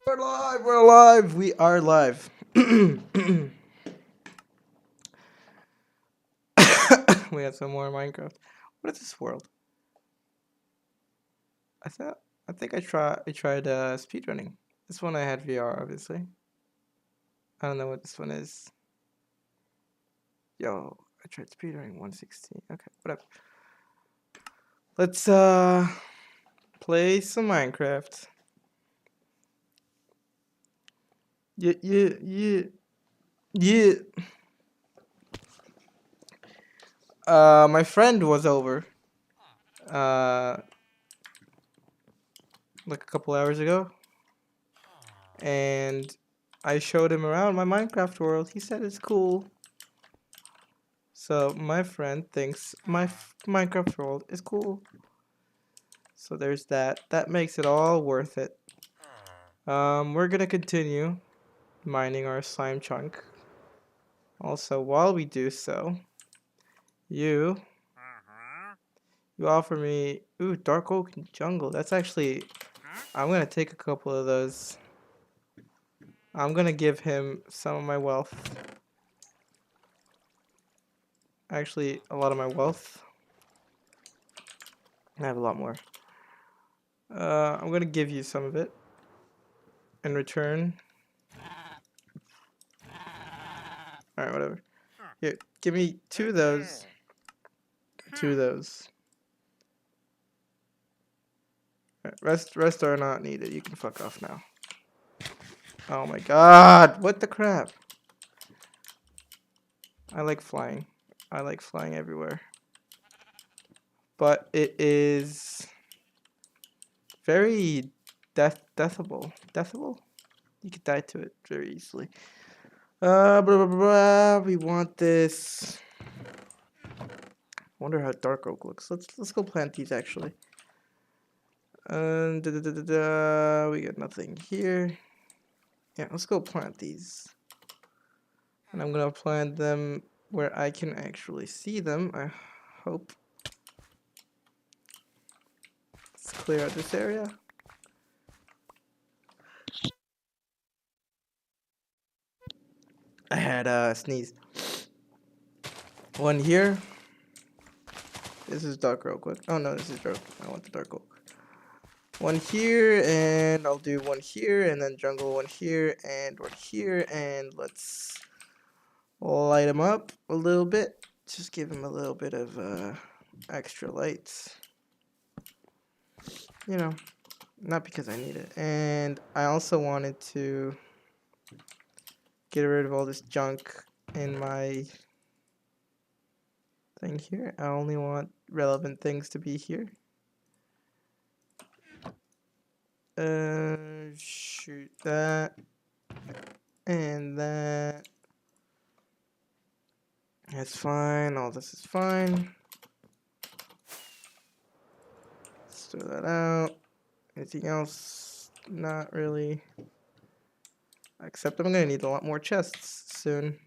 We're live. We're alive. We are live. We got some more Minecraft. What is this world? I thought. I think I tried speedrunning. This one I had VR, obviously. I don't know what this one is. Yo, I tried speedrunning 116. Okay, whatever. Let's play some Minecraft. Yeah, yeah, yeah, yeah. My friend was over. Uh, like a couple hours ago, and I showed him around my Minecraft world. He said it's cool. So my friend thinks my Minecraft world is cool. So there's that. That makes it all worth it. We're gonna continue mining our slime chunk. Also, while we do so, you you offer me dark oak and jungle. That's actually I'm gonna take a couple of those. I'm gonna give him some of my wealth. Actually, a lot of my wealth. I have a lot more. I'm gonna give you some of it in return. Alright, whatever. Here, give me two of those. Two of those. Alright, rest are not needed. You can fuck off now. Oh my god! What the crap? I like flying. I like flying everywhere. But it is very deathable. Deathable? You could die to it very easily. Blah, blah, blah. We want this. Wonder how dark oak looks. Let's go plant these actually. We got nothing here. Yeah, let's go plant these. And I'm gonna plant them where I can actually see them. I hope. Let's clear out this area. I had a sneeze. One here. This is dark real quick. Oh no, this is dark. I want the dark oak. One here, and I'll do one here, and then jungle one here, and one here, and let's light them up a little bit. Just give them a little bit of extra lights. You know, not because I need it. And I also wanted to get rid of all this junk in my thing here. I only want relevant things to be here. Shoot that. And that. That's fine. All this is fine. Let's throw that out. Anything else? Not really. Except I'm gonna need a lot more chests soon.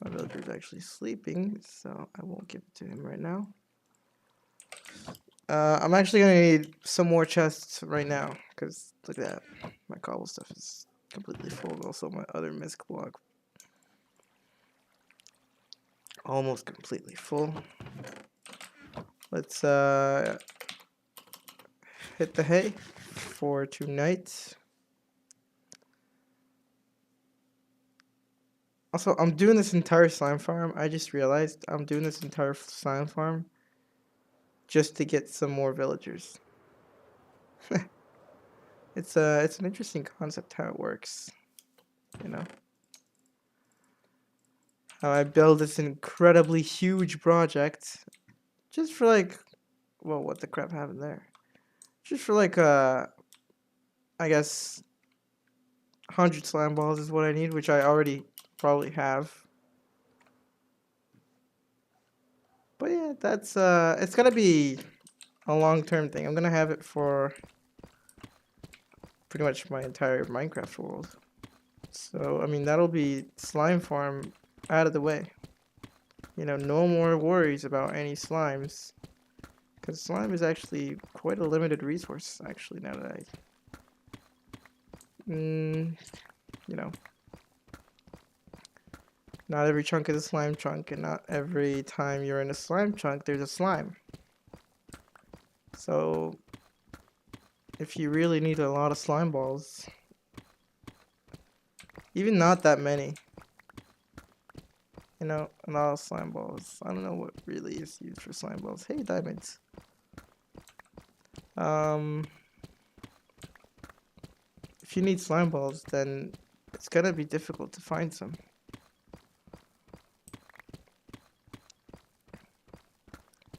My villager's actually sleeping, so I won't give it to him right now. I'm actually gonna need some more chests right now, because look at that. My cobble stuff is completely full. Also, my other misc block almost completely full. Let's hit the hay for tonight. Also, I'm doing this entire slime farm. I just realized I'm doing this entire slime farm just to get some more villagers. It's an interesting concept how it works, you know. How I build this incredibly huge project just for like, well, what the crap happened there? Just for like I guess 100 slime balls is what I need, which I already probably have. But yeah, that's it's gonna be a long-term thing. I'm gonna have it for pretty much my entire Minecraft world. So I mean that'll be slime farm out of the way. You know, no more worries about any slimes. Because slime is actually quite a limited resource, actually, now that I you know, not every chunk is a slime chunk, and not every time you're in a slime chunk, there's a slime. So, if you really need a lot of slime balls, even not that many, you know, a lot of slime balls. I don't know what really is used for slime balls. Hey, diamonds. If you need slime balls, then it's gonna be difficult to find some.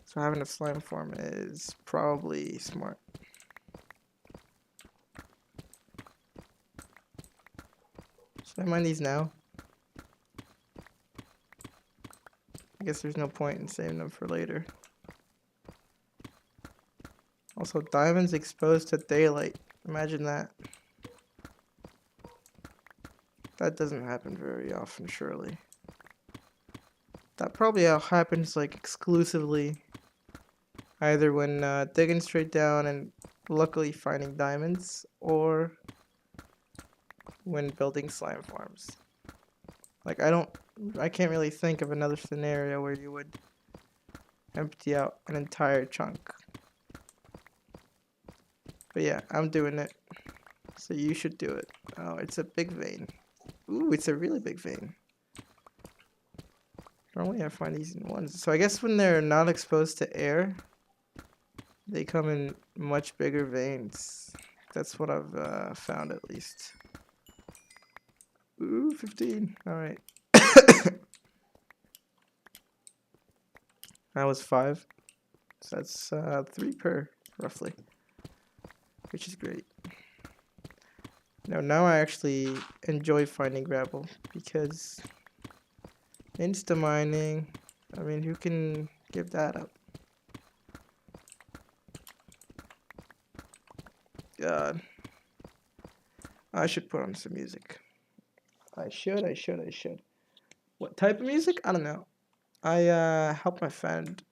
So having a slime farm is probably smart. Should I mine these now? I guess there's no point in saving them for later. Also, diamonds exposed to daylight. Imagine that. That doesn't happen very often, surely. That probably happens like exclusively either when digging straight down and luckily finding diamonds, or when building slime farms. Like I can't really think of another scenario where you would empty out an entire chunk. But yeah, I'm doing it. So you should do it. Oh, it's a big vein. Ooh, it's a really big vein. Normally I find these in ones. So I guess when they're not exposed to air, they come in much bigger veins. That's what I've found at least. Ooh, 15. Alright. That was 5. So that's 3 per, roughly. Which is great. Now I actually enjoy finding gravel, because insta mining, I mean, who can give that up? God. I should put on some music. I should. What type of music? I don't know. I helped my friend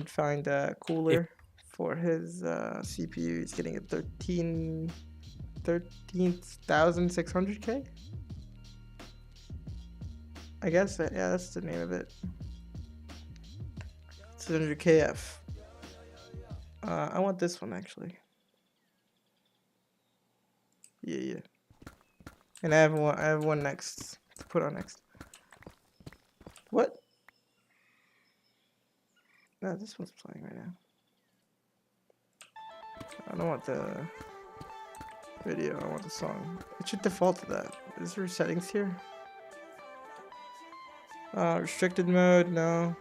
find a cooler for his CPU. He's getting a 13,600K. I guess yeah, that's the name of it. 600KF. I want this one actually. Yeah. And I have one next to put on next. What? No, this one's playing right now. I don't want the video, I want the song. It should default to that. Is there settings here? Restricted mode, no.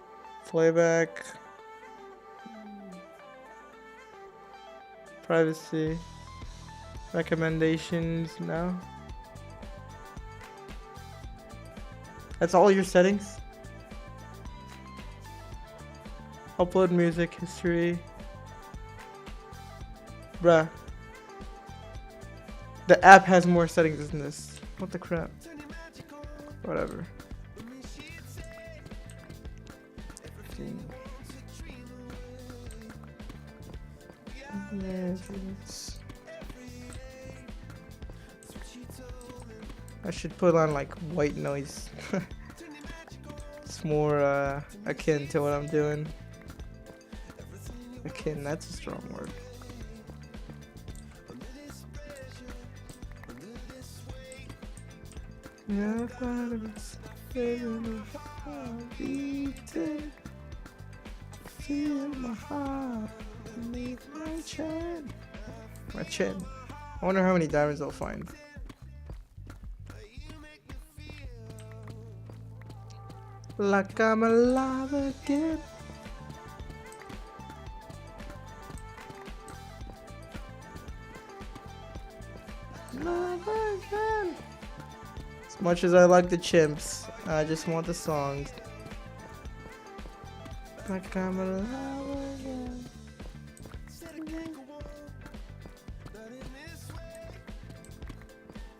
Playback. Privacy. Recommendations, no. That's all your settings? Upload music, history. Bruh. The app has more settings than this. What the crap? Whatever. I should put on like white noise. It's more akin to what I'm doing. Akin, that's a strong word. Feel my heart beneath my chin. My chin. I wonder how many diamonds I'll find. Like I'm alive again. Alive again. As much as I like the chimps, I just want the songs. Like I'm alive again.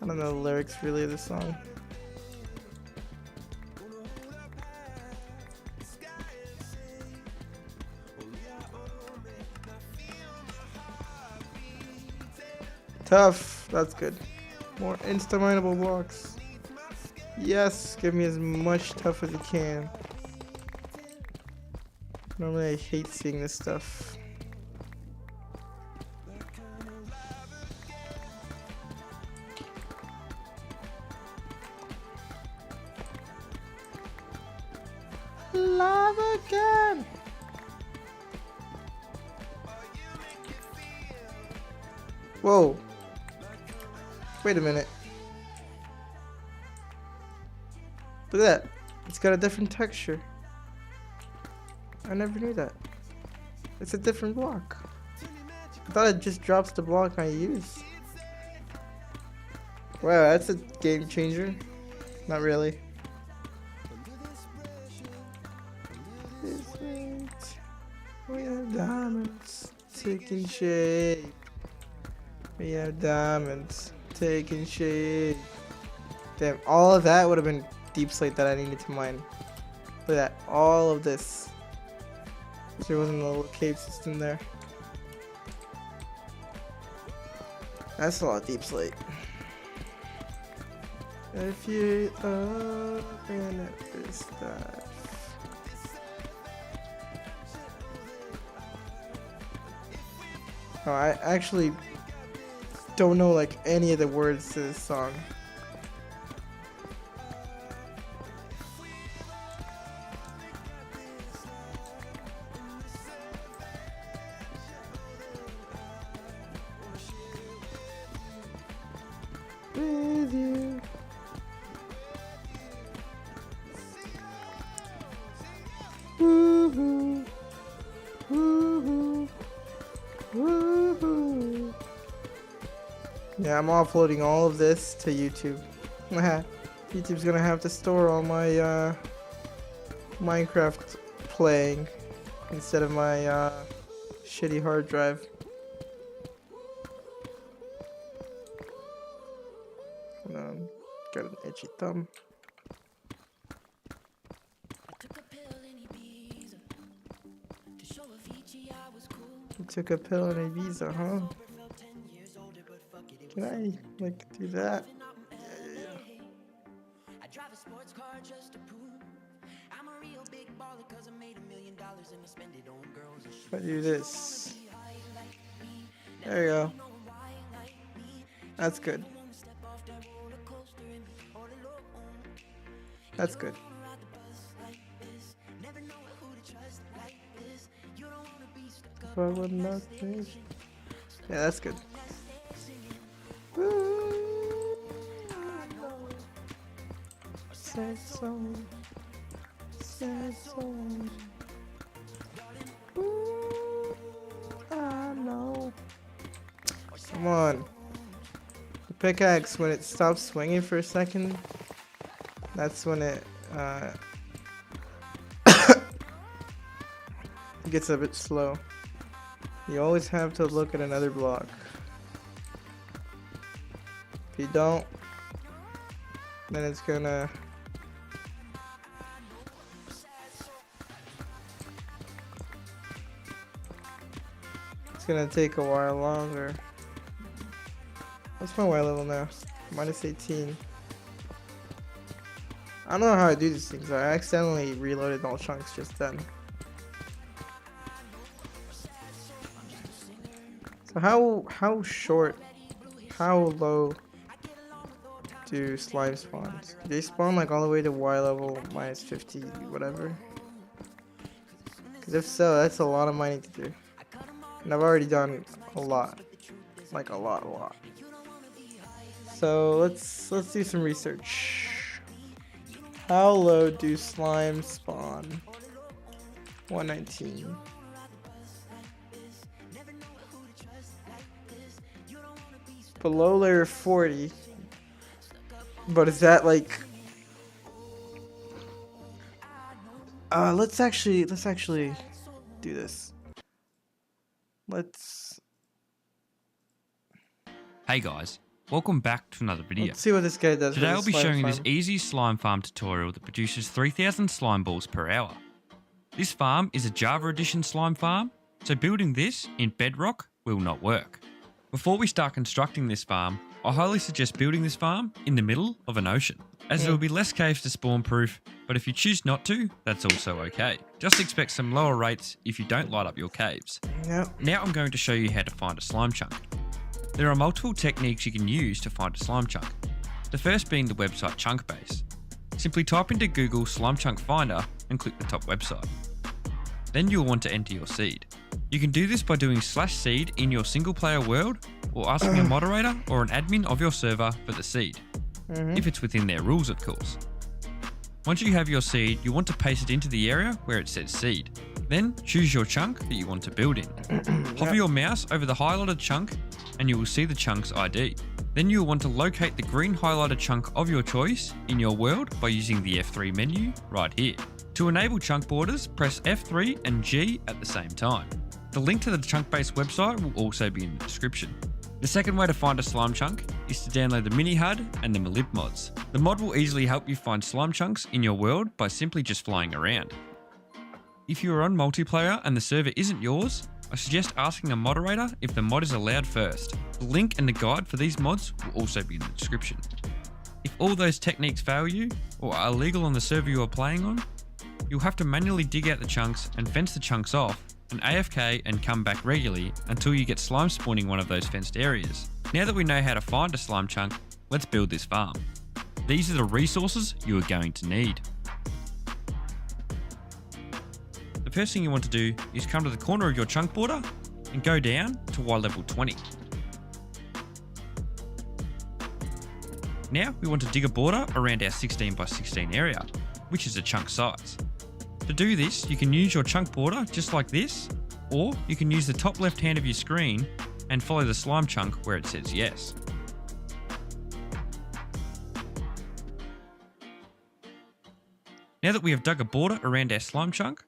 I don't know the lyrics really of the song. tough. That's good. More insta-mineable blocks. Yes, give me as much tough as you can. Normally I hate seeing this stuff. Lava again! Whoa. Wait a minute. Look at that. It's got a different texture. I never knew that. It's a different block. I thought it just drops the block I use. Wow, that's a game changer. Not really. We have diamonds taking shape. We have diamonds taking shape. Damn, all of that would have been deep slate that I needed to mine. Look at that, all of this. There wasn't a little cave system there. That's a lot of deep slate. If you open up this stuff. Oh, I actually don't know like any of the words to this song. With you. Woohoo. Woohoo. Woohoo. Yeah, I'm offloading all of this to YouTube. YouTube's gonna have to store all my Minecraft playing instead of my shitty hard drive. Got an itchy thumb. You took a pill in Ibiza, huh? Can I, like, do that? Yeah. If I do this. There you go. That's good. That's good. Yeah, that's good. Sad song. Sad song. I know. Come on. The pickaxe, when it stops swinging for a second, that's when it gets a bit slow. You always have to look at another block. If you don't, then it's gonna take a while longer. What's my Y level now? Minus 18. I don't know how I do these things. I accidentally reloaded all chunks just then. So how short, how low do slime spawns? Do they spawn like all the way to Y level minus 50 whatever? Because if so, that's a lot of mining to do. And I've already done a lot. Like a lot. So let's do some research. How low do slime spawn? 119. Below layer 40. But is that like let's actually do this. Hey guys, welcome back to another video. Let's see what this guy does. Today I'll be showing you this easy slime farm tutorial that produces 3,000 slime balls per hour. This farm is a Java edition slime farm, so building this in Bedrock will not work. Before we start constructing this farm, I highly suggest building this farm in the middle of an ocean, as there will be less caves to spawn proof, but if you choose not to, that's also okay. Just expect some lower rates if you don't light up your caves. Yep. Now I'm going to show you how to find a slime chunk. There are multiple techniques you can use to find a slime chunk. The first being the website Chunkbase. Simply type into Google Slime Chunk Finder and click the top website. Then you'll want to enter your seed. You can do this by doing /seed in your single player world or asking a moderator or an admin of your server for the seed, if it's within their rules of course. Once you have your seed, you want to paste it into the area where it says seed. Then choose your chunk that you want to build in. Hover your mouse over the highlighted chunk and you will see the chunk's ID. Then you will want to locate the green highlighted chunk of your choice in your world by using the F3 menu right here. To enable chunk borders, press F3 and G at the same time. The link to the Chunkbase website will also be in the description. The second way to find a slime chunk is to download the mini HUD and the Malib mods. The mod will easily help you find slime chunks in your world by simply just flying around. If you are on multiplayer and the server isn't yours, I suggest asking a moderator if the mod is allowed first. The link and the guide for these mods will also be in the description. If all those techniques fail you or are illegal on the server you are playing on, you'll have to manually dig out the chunks and fence the chunks off and AFK and come back regularly until you get slime spawning one of those fenced areas. Now that we know how to find a slime chunk, let's build this farm. These are the resources you are going to need. The first thing you want to do is come to the corner of your chunk border and go down to Y level 20. Now we want to dig a border around our 16 by 16 area, which is a chunk size. To do this, you can use your chunk border just like this, or you can use the top left hand of your screen and follow the slime chunk where it says yes. Now that we have dug a border around our slime chunk,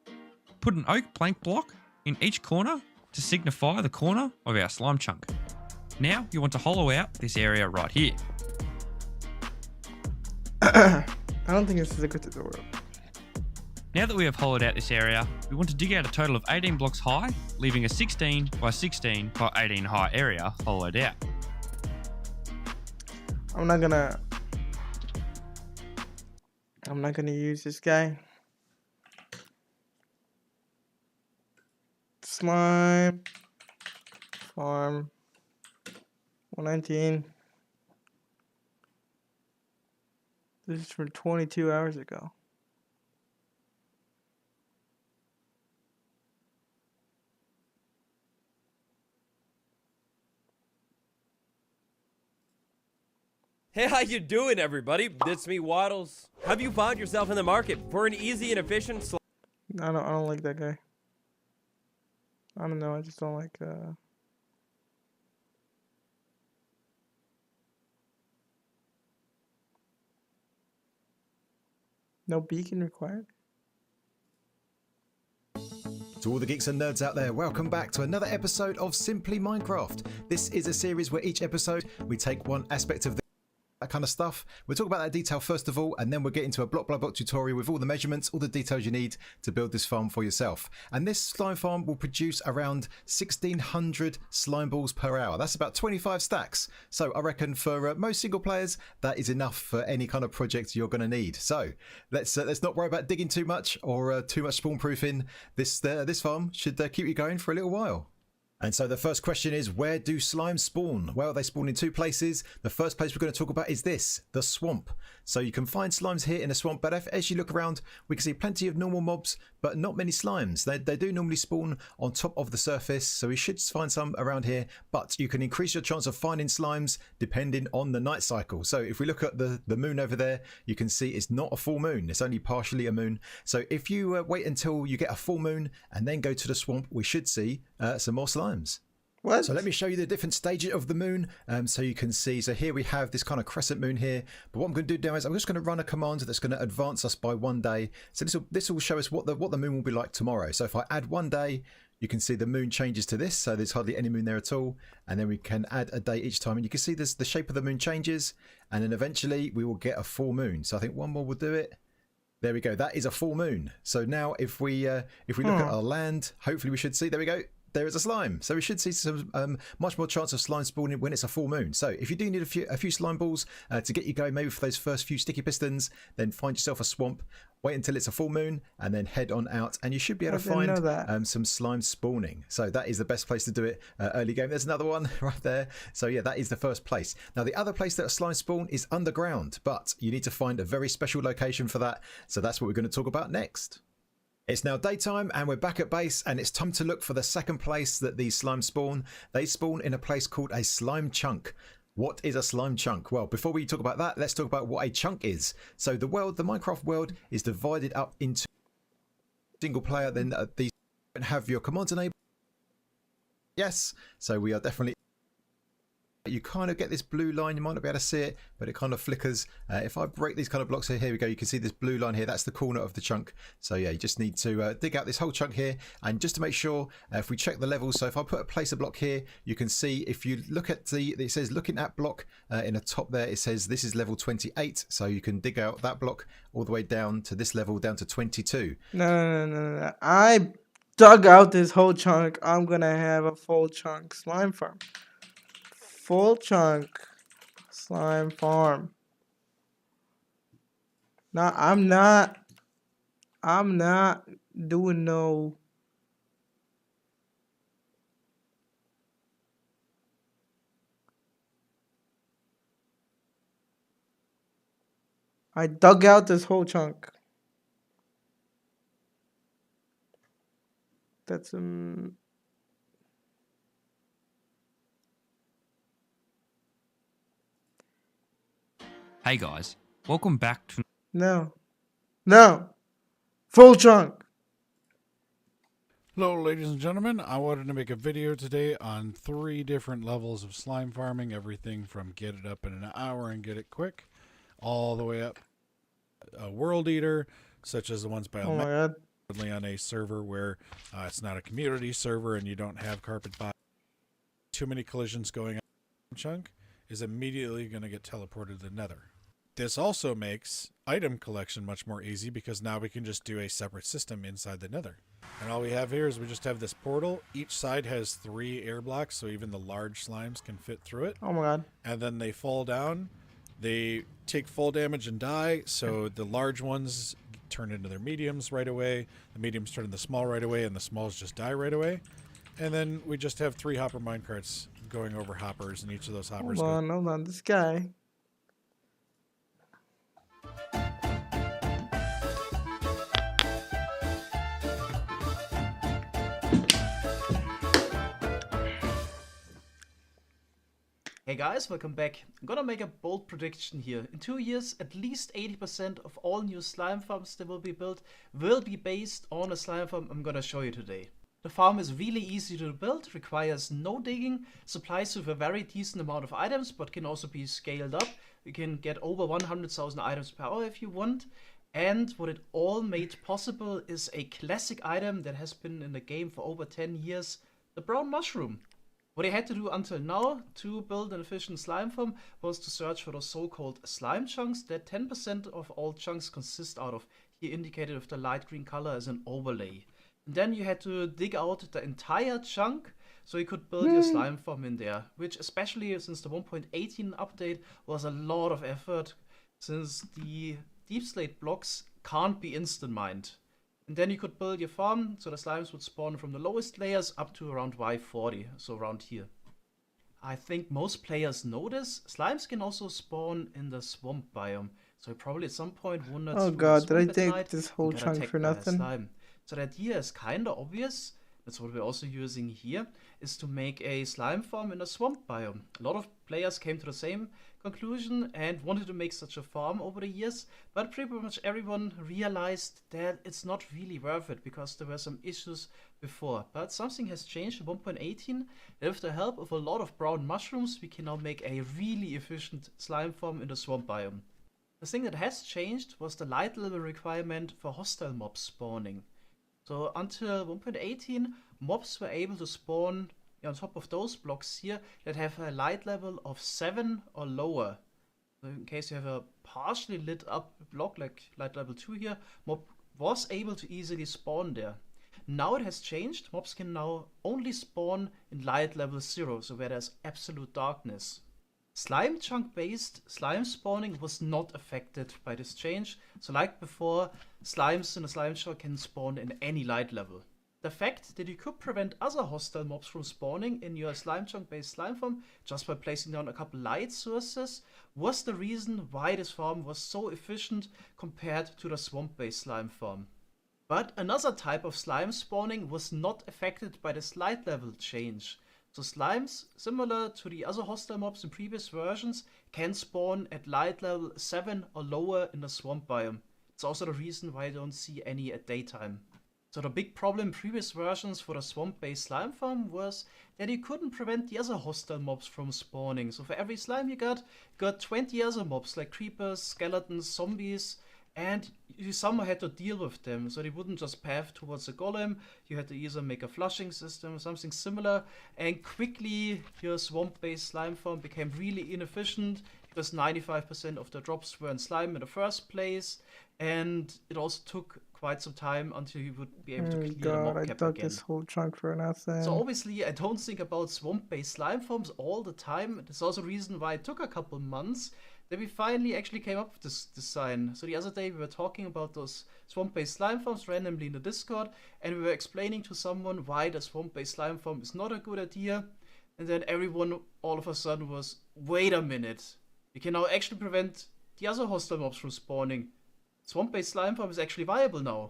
put an oak plank block in each corner to signify the corner of our slime chunk. Now you want to hollow out this area right here. I don't think this is a good tutorial. Now that we have hollowed out this area, we want to dig out a total of 18 blocks high, leaving a 16 by 16 by 18 high area hollowed out. I'm not gonna use this guy. Slime farm 119. This is from 22 hours ago. Hey, how you doing, everybody? It's me, Waddles. Have you found yourself in the market for an easy and efficient I don't like that guy. I don't know, I just don't like no beacon required. To all the geeks and nerds out there, welcome back to another episode of Simply Minecraft. This is a series where each episode we take one aspect of that kind of stuff. We'll talk about that detail first of all, and then we'll get into a block by block tutorial with all the measurements, all the details you need to build this farm for yourself. And this slime farm will produce around 1,600 slime balls per hour. That's about 25 stacks. So I reckon for most single players, that is enough for any kind of project you're going to need. So let's not worry about digging too much or too much spawn proofing. This farm should keep you going for a little while. And so the first question is, where do slimes spawn? Well, they spawn in two places. The first place we're going to talk about is this, the swamp. So you can find slimes here in a swamp, but as you look around, we can see plenty of normal mobs, but not many slimes. They do normally spawn on top of the surface, so we should find some around here, but you can increase your chance of finding slimes depending on the night cycle. So if we look at the moon over there, you can see it's not a full moon, it's only partially a moon. So if you wait until you get a full moon and then go to the swamp, we should see some more slimes. What? So let me show you the different stages of the moon so you can see. So here we have this kind of crescent moon here. But what I'm going to do now is I'm just going to run a command that's going to advance us by 1 day. So this will show us what the moon will be like tomorrow. So if I add 1 day, you can see the moon changes to this. So there's hardly any moon there at all. And then we can add a day each time. And you can see this, the shape of the moon changes. And then eventually we will get a full moon. So I think one more will do it. There we go. That is a full moon. So now if we look at our land, hopefully we should see. There we go. there is a slime. So we should see some much more chance of slime spawning when it's a full moon. So if you do need a few slime balls to get you going, maybe for those first few sticky pistons, then find yourself a swamp, wait until it's a full moon, and then head on out, and you should be able to find some slime spawning. So that is the best place to do it early game. There's another one right there. So yeah, that is the first place. Now the other place that a slime spawn is underground, but you need to find a very special location for that. So that's what we're going to talk about next. It's now daytime and we're back at base, and it's time to look for the second place that these slimes spawn. They spawn in a place called a slime chunk. What is a slime chunk? Well, before we talk about that, let's talk about what a chunk is. So the Minecraft world is divided up into single player, then these have your commands enabled. Yes, so we are definitely... You kind of get this blue line, you might not be able to see it, but it kind of flickers. If I break these kind of blocks here we go, you can see this blue line here, that's the corner of the chunk. So yeah, you just need to dig out this whole chunk here, and just to make sure, if we check the levels, so if I place a block here, you can see if you look at it says looking at block in the top there, it says this is level 28, so you can dig out that block all the way down to this level, down to 22. No. I dug out this whole chunk. I'm gonna have a full chunk slime farm. Full chunk slime farm. No, I'm not doing no. I dug out this whole chunk. That's Hey guys, welcome back to... No. Full chunk. Hello ladies and gentlemen, I wanted to make a video today on 3 different levels of slime farming, everything from get it up in an hour and get it quick, all the way up a world eater, such as the ones by Oh my god. on a server where it's not a community server and you don't have carpet box. Too many collisions going on, chunk is immediately going to get teleported to the nether. This also makes item collection much more easy because now we can just do a separate system inside the nether. And all we have here is we just have this portal. Each side has 3 air blocks, so even the large slimes can fit through it. Oh my god. And then they fall down. They take full damage and die, so the large ones turn into their mediums right away. The mediums turn into small right away, and the smalls just die right away. And then we just have 3 hopper minecarts going over hoppers, and each of those hoppers Hold on. This guy. Hey guys, welcome back. I'm gonna make a bold prediction here. In 2 years, at least 80% of all new slime farms that will be built will be based on a slime farm I'm gonna show you today. The farm is really easy to build, requires no digging, supplies with a very decent amount of items, but can also be scaled up. You can get over 100,000 items per hour if you want. And what it all made possible is a classic item that has been in the game for over 10 years, the brown mushroom. What I had to do until now to build an efficient slime farm was to search for those so-called slime chunks that 10% of all chunks consist out of, here indicated with the light green color as an overlay. And then you had to dig out the entire chunk so you could build your slime farm in there, which especially since the 1.18 update was a lot of effort since the deep slate blocks can't be instant mined. And then you could build your farm, so the slimes would spawn from the lowest layers up to around Y40, so around here. I think most players know this. Slimes can also spawn in the swamp biome, so you probably at some point wondered... Oh god, did I take this whole chunk for nothing? So the idea is kinda obvious, that's what we're also using here, is to make a slime farm in a swamp biome. A lot of players came to the same conclusion and wanted to make such a farm over the years, but pretty much everyone realized that it's not really worth it because there were some issues before. But something has changed in 1.18, and with the help of a lot of brown mushrooms, we can now make a really efficient slime farm in the swamp biome. The thing that has changed was the light level requirement for hostile mobs spawning. So until 1.18, mobs were able to spawn on top of those blocks here that have a light level of 7 or lower. So in case you have a partially lit up block like light level 2 here, mob was able to easily spawn there. Now it has changed. Mobs can now only spawn in light level 0, so where there's absolute darkness. Slime chunk based slime spawning was not affected by this change, so like before, slimes in a slime chunk can spawn in any light level. The fact that you could prevent other hostile mobs from spawning in your slime chunk based slime farm just by placing down a couple light sources was the reason why this farm was so efficient compared to the swamp based slime farm. But another type of slime spawning was not affected by this light level change. So slimes, similar to the other hostile mobs in previous versions, can spawn at light level 7 or lower in the swamp biome. It's also the reason why I don't see any at daytime. So the big problem in previous versions for the swamp-based slime farm was that you couldn't prevent the other hostile mobs from spawning. So for every slime you got 20 other mobs like creepers, skeletons, zombies, and you somehow had to deal with them, so they wouldn't just path towards a golem. You had to either make a flushing system or something similar, and quickly your swamp-based slime farm became really inefficient because 95% of the drops were in slime in the first place, and it also took quite some time until you would be able to Oh clear the god, mob I cap dug again. this whole chunk for nothing. So obviously I don't think about swamp-based slime farms all the time. There's also a reason why it took a couple months that we finally actually came up with this design. So the other day we were talking about those swamp-based slime farms randomly in the Discord, and we were explaining to someone why the swamp-based slime farm is not a good idea, and then everyone all of a sudden was, wait a minute, we can now actually prevent the other hostile mobs from spawning. Swamp-based slime farm is actually viable now.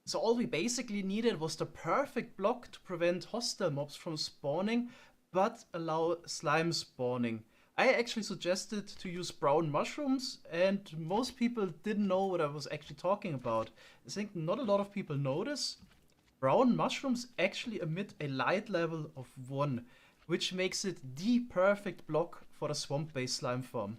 So all we basically needed was the perfect block to prevent hostile mobs from spawning, but allow slime spawning. I actually suggested to use brown mushrooms, and most people didn't know what I was actually talking about. I think not a lot of people know this. Brown mushrooms actually emit a light level of 1, which makes it the perfect block for the swamp-based slime farm.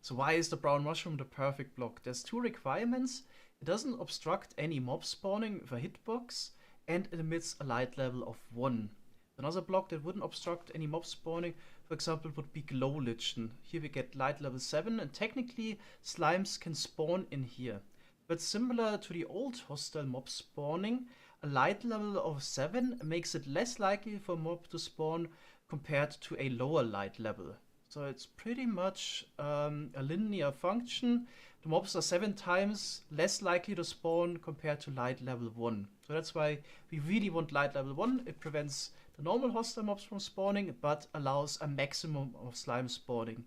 So why is the brown mushroom the perfect block? There's 2 requirements. It doesn't obstruct any mob spawning with a hitbox, and it emits a light level of 1. Another block that wouldn't obstruct any mob spawning, for example, would be Glow Lichen. Here we get light level 7, and technically slimes can spawn in here. But similar to the old hostile mob spawning, a light level of 7 makes it less likely for a mob to spawn compared to a lower light level. So it's pretty much a linear function. The mobs are 7 times less likely to spawn compared to light level 1. So that's why we really want light level 1. It prevents the normal hostile mobs from spawning, but allows a maximum of slime spawning.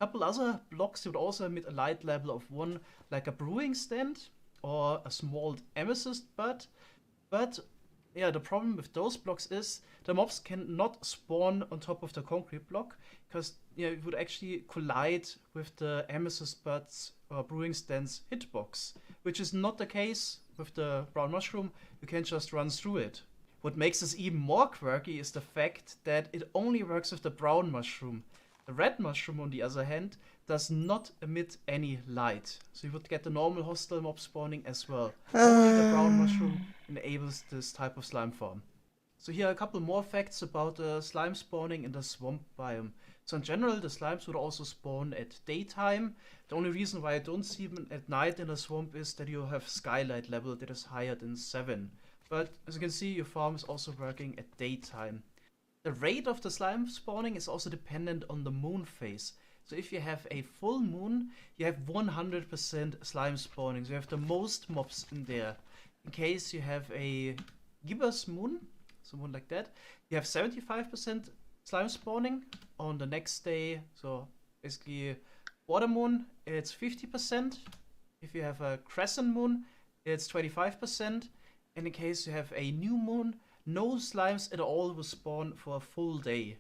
A couple other blocks would also emit a light level of 1, like a brewing stand or a small amethyst bud. But yeah, the problem with those blocks is the mobs cannot spawn on top of the concrete block, because it would actually collide with the amethyst buds or brewing stand's hitbox, which is not the case with the brown mushroom. You can just run through it. What makes this even more quirky is the fact that it only works with the brown mushroom. The red mushroom, on the other hand, does not emit any light. So you would get the normal hostile mob spawning as well. Only the brown mushroom enables this type of slime farm. So here are a couple more facts about the slime spawning in the swamp biome. So in general, the slimes would also spawn at daytime. The only reason why I don't see them at night in the swamp is that you have skylight level that is higher than 7. But as you can see, your farm is also working at daytime. The rate of the slime spawning is also dependent on the moon phase. So if you have a full moon, you have 100% slime spawning. So you have the most mobs in there. In case you have a gibbous moon, someone like that, you have 75% slime spawning. On the next day, so basically water moon, it's 50%. If you have a crescent moon, it's 25%. And in case you have a new moon, no slimes at all will spawn for a full day.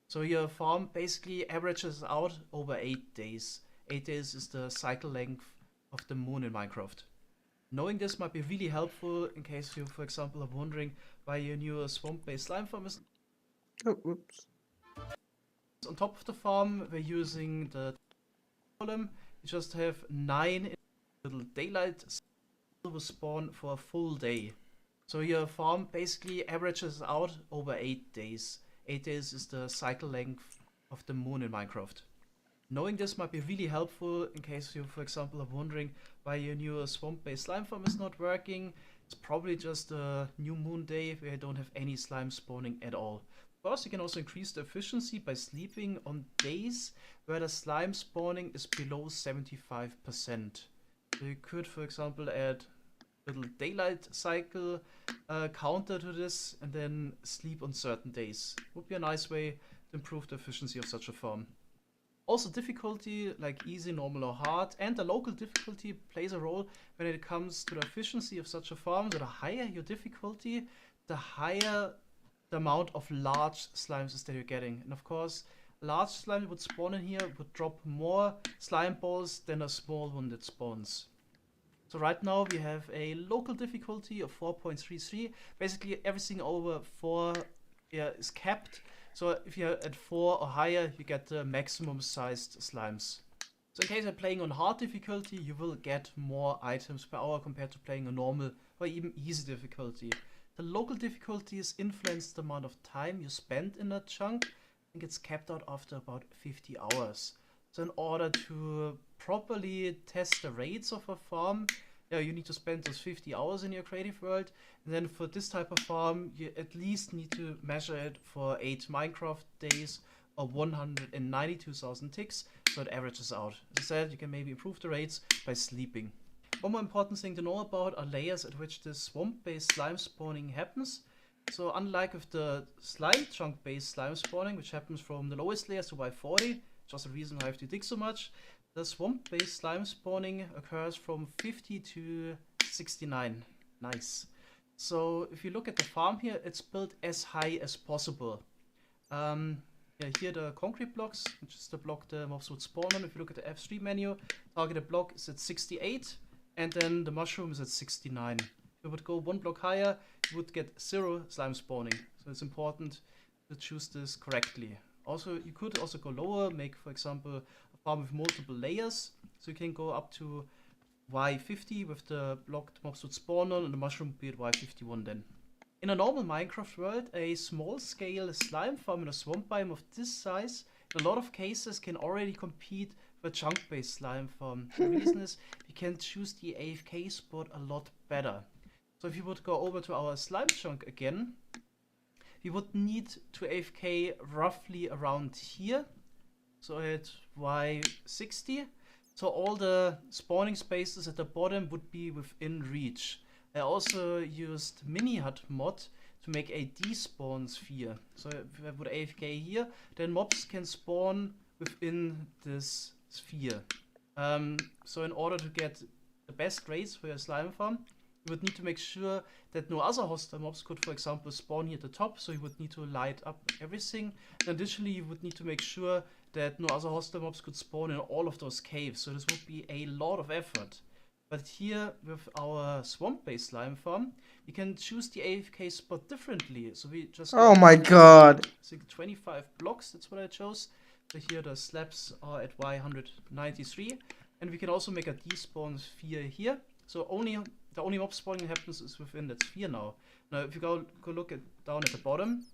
So your farm basically averages out over 8 days. 8 days is the cycle length of the moon in Minecraft. Knowing this might be really helpful in case you, for example, are wondering why your new swamp-based slime farm is. Oh, whoops. On top of the farm, we're using the column. You just have 9 little daylight will spawn for a full day. So your farm basically averages out over 8 days. 8 days is the cycle length of the moon in Minecraft. Knowing this might be really helpful in case you, for example, are wondering why your new swamp-based slime farm is not working. It's probably just a new moon day where you don't have any slime spawning at all. Of course, you can also increase the efficiency by sleeping on days where the slime spawning is below 75%. So you could, for example, add a little daylight cycle counter to this and then sleep on certain days. Would be a nice way to improve the efficiency of such a farm. Also difficulty, like easy, normal or hard, and the local difficulty plays a role when it comes to the efficiency of such a farm. So the higher your difficulty, the higher the amount of large slimes that you're getting. And of course, large slime would spawn in here would drop more slime balls than a small one that spawns. So right now we have a local difficulty of 4.33. Basically everything over 4 is capped. So if you're at 4 or higher, you get the maximum sized slimes. So in case you're playing on hard difficulty, you will get more items per hour compared to playing a normal or even easy difficulty. The local difficulties influence the amount of time you spend in a chunk. I think it's capped out after about 50 hours. So in order to properly test the rates of a farm, you need to spend those 50 hours in your creative world. And then for this type of farm, you at least need to measure it for 8 Minecraft days or 192,000 ticks, so it averages out. As I said, you can maybe improve the rates by sleeping. One more important thing to know about are layers at which the swamp-based slime spawning happens. So unlike with the slime chunk-based slime spawning, which happens from the lowest layers to Y40, just the reason why I have to dig so much, the swamp-based slime spawning occurs from 50 to 69. Nice. So if you look at the farm here, it's built as high as possible. Here the concrete blocks, which is the block the mobs would spawn on. If you look at the F3 menu, targeted block is at 68, and then the mushroom is at 69. If you would go 1 block higher, you would get 0 slime spawning. So it's important to choose this correctly. Also, you could also go lower, make, for example, a farm with multiple layers. So you can go up to Y50 with the block the mobs would spawn on, and the mushroom would be at Y51 then. In a normal Minecraft world, a small-scale slime farm in a swamp biome of this size, in a lot of cases, can already compete with a chunk-based slime farm. The reason is you can choose the AFK spot a lot better. So if you would go over to our slime chunk again, we would need to AFK roughly around here, so at Y60. So all the spawning spaces at the bottom would be within reach. I also used Mini-Hut mod to make a despawn sphere. So if I would AFK here, then mobs can spawn within this sphere. So in order to get the best rates for your slime farm, you would need to make sure that no other hostile mobs could, for example, spawn here at the top, so you would need to light up everything. And additionally, you would need to make sure that no other hostile mobs could spawn in all of those caves, so this would be a lot of effort. But here, with our swamp-based slime farm, you can choose the AFK spot differently. So we just... Oh my god! I think 25 blocks, that's what I chose. So here the slabs are at Y193. And we can also make a despawn sphere here. So the only mob spawning happens is within that sphere now. Now, if you go look down at the bottom,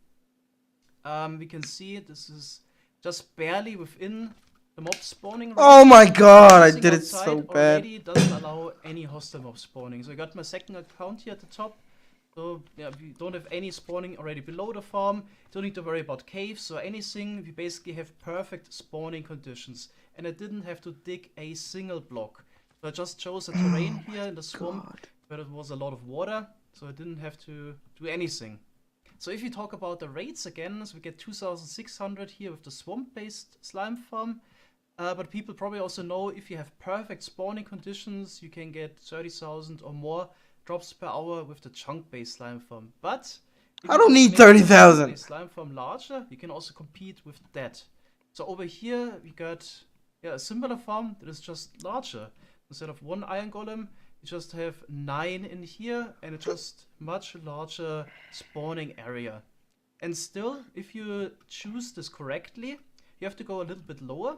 we can see this is just barely within the mob spawning range. Oh my god, I Everything did it outside so bad. already doesn't allow any hostile mob spawning. So I got my second account here at the top. So yeah, we don't have any spawning already below the farm. Don't need to worry about caves or anything. We basically have perfect spawning conditions. And I didn't have to dig a single block. So I just chose a terrain here in the swamp where there was a lot of water. So I didn't have to do anything. So if you talk about the rates again, so we get 2,600 here with the swamp-based slime farm. But people probably also know if you have perfect spawning conditions, you can get 30,000 or more drops per hour with the chunk-based slime farm. But if I don't you need make 30,000. the slime farm larger, you can also compete with that. So over here we got a similar farm that is just larger. Instead of 1 iron golem, you just have 9 in here, and it's just much larger spawning area. And still, if you choose this correctly, you have to go a little bit lower,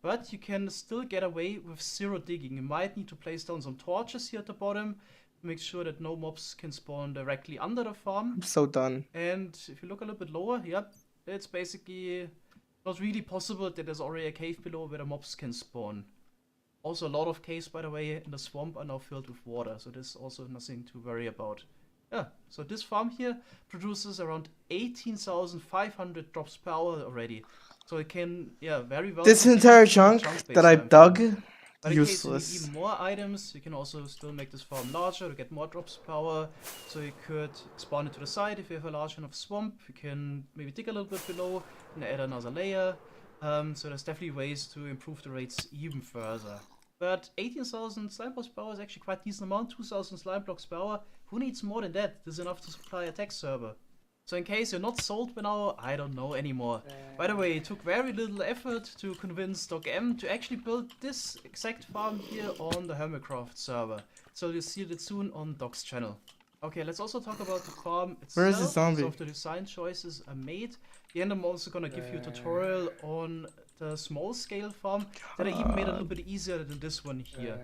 but you can still get away with 0 digging. You might need to place down some torches here at the bottom to make sure that no mobs can spawn directly under the farm. I'm so done. And if you look a little bit lower, it's basically not really possible that there's already a cave below where the mobs can spawn. Also, a lot of caves, by the way, in the swamp are now filled with water, so there's also nothing to worry about. Yeah, so this farm here produces around 18,500 drops per hour already. So it can, very well... This compete entire with the chunk chunk-based that I slime dug, farm. But in case you need useless. even more items, you can also still make this farm larger to get more drops per hour. So you could expand it to the side if you have a large enough swamp. You can maybe dig a little bit below and add another layer. So there's definitely ways to improve the rates even further. But 18,000 slime blocks per hour is actually quite a decent amount. 2,000 slime blocks per hour. Who needs more than that? This is enough to supply a tech server. So in case you're not sold by now, I don't know anymore. By the way, it took very little effort to convince Doc M to actually build this exact farm here on the Hermitcraft server. So you'll see it soon on Doc's channel. Okay, let's also talk about the farm itself. Where is the zombie? So if the design choices are made, and I'm also gonna give you a tutorial on the small scale farm that I even made a little bit easier than this one here.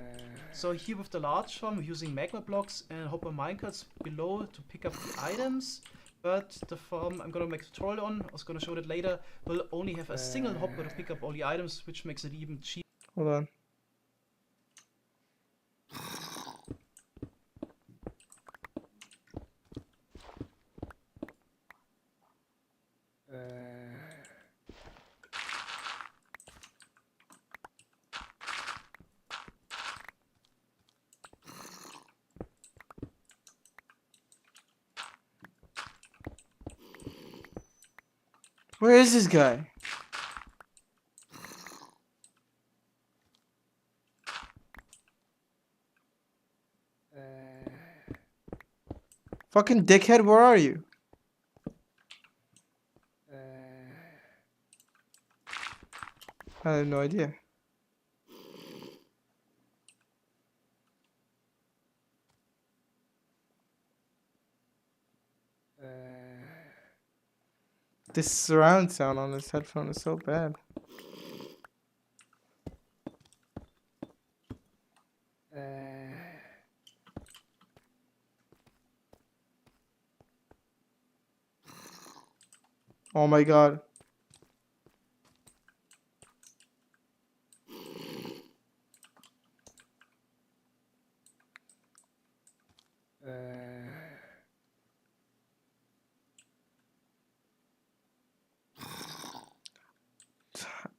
So here with the large farm, we're using magma blocks and hopper minecarts below to pick up the items. But the farm I'm gonna make a tutorial on, I was gonna show that later, will only have a single hopper to pick up all the items, which makes it even cheaper. Hold on. Where is this guy? Fucking dickhead, where are you? I have no idea. This surround sound on this headphone is so bad. Oh my god.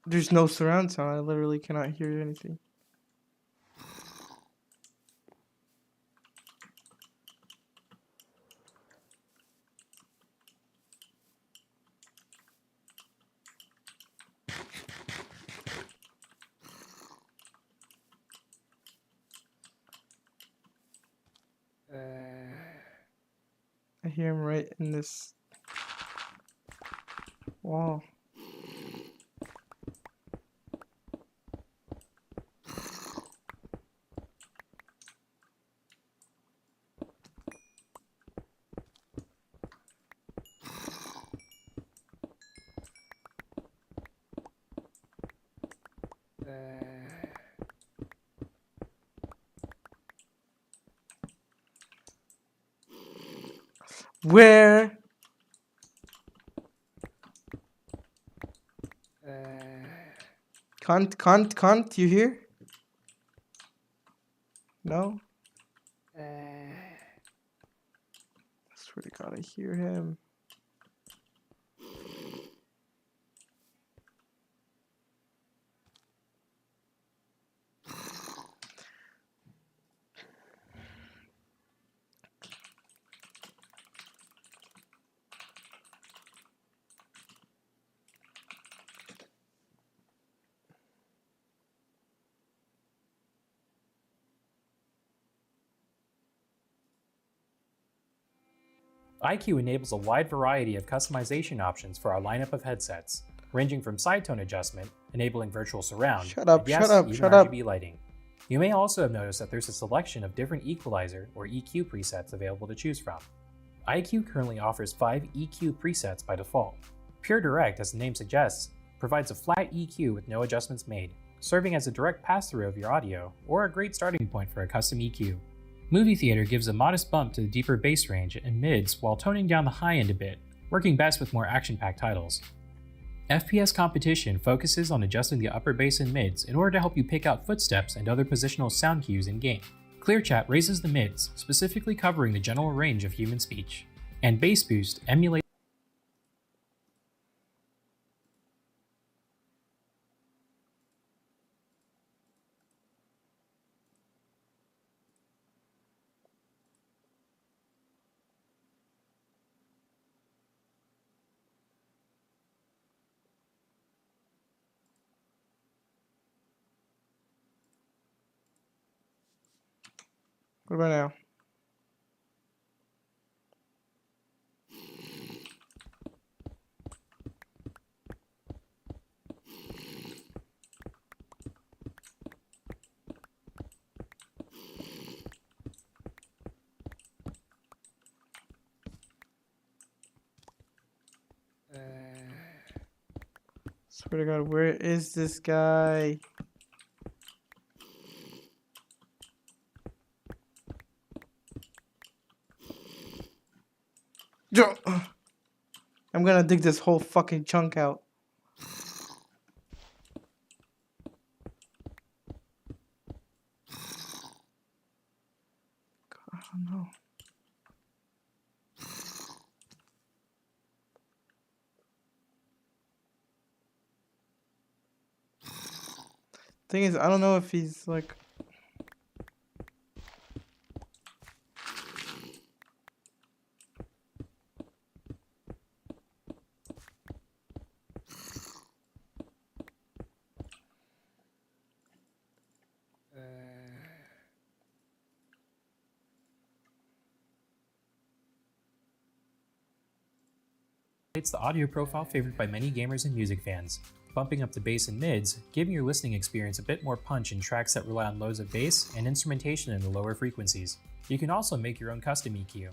There's no surround sound. I literally cannot hear anything. I hear him right in this wall. Where? Cunt, you hear? No? I swear to God, I hear him. iCUE enables a wide variety of customization options for our lineup of headsets, ranging from side tone adjustment, enabling virtual surround, Shut up, and yes, shut up, even shut up. RGB lighting. You may also have noticed that there's a selection of different equalizer or EQ presets available to choose from. iCUE currently offers 5 EQ presets by default. Pure Direct, as the name suggests, provides a flat EQ with no adjustments made, serving as a direct pass-through of your audio, or a great starting point for a custom EQ. Movie Theater gives a modest bump to the deeper bass range and mids while toning down the high end a bit, working best with more action-packed titles. FPS Competition focuses on adjusting the upper bass and mids in order to help you pick out footsteps and other positional sound cues in game. Clear Chat raises the mids, specifically covering the general range of human speech. And Bass Boost emulates What about now? Swear to God, where is this guy? I'm gonna dig this whole fucking chunk out. God, I don't know. Thing is, I don't know if he's like. the audio profile favored by many gamers and music fans, bumping up the bass and mids, giving your listening experience a bit more punch in tracks that rely on loads of bass and instrumentation in the lower frequencies. You can also make your own custom EQ.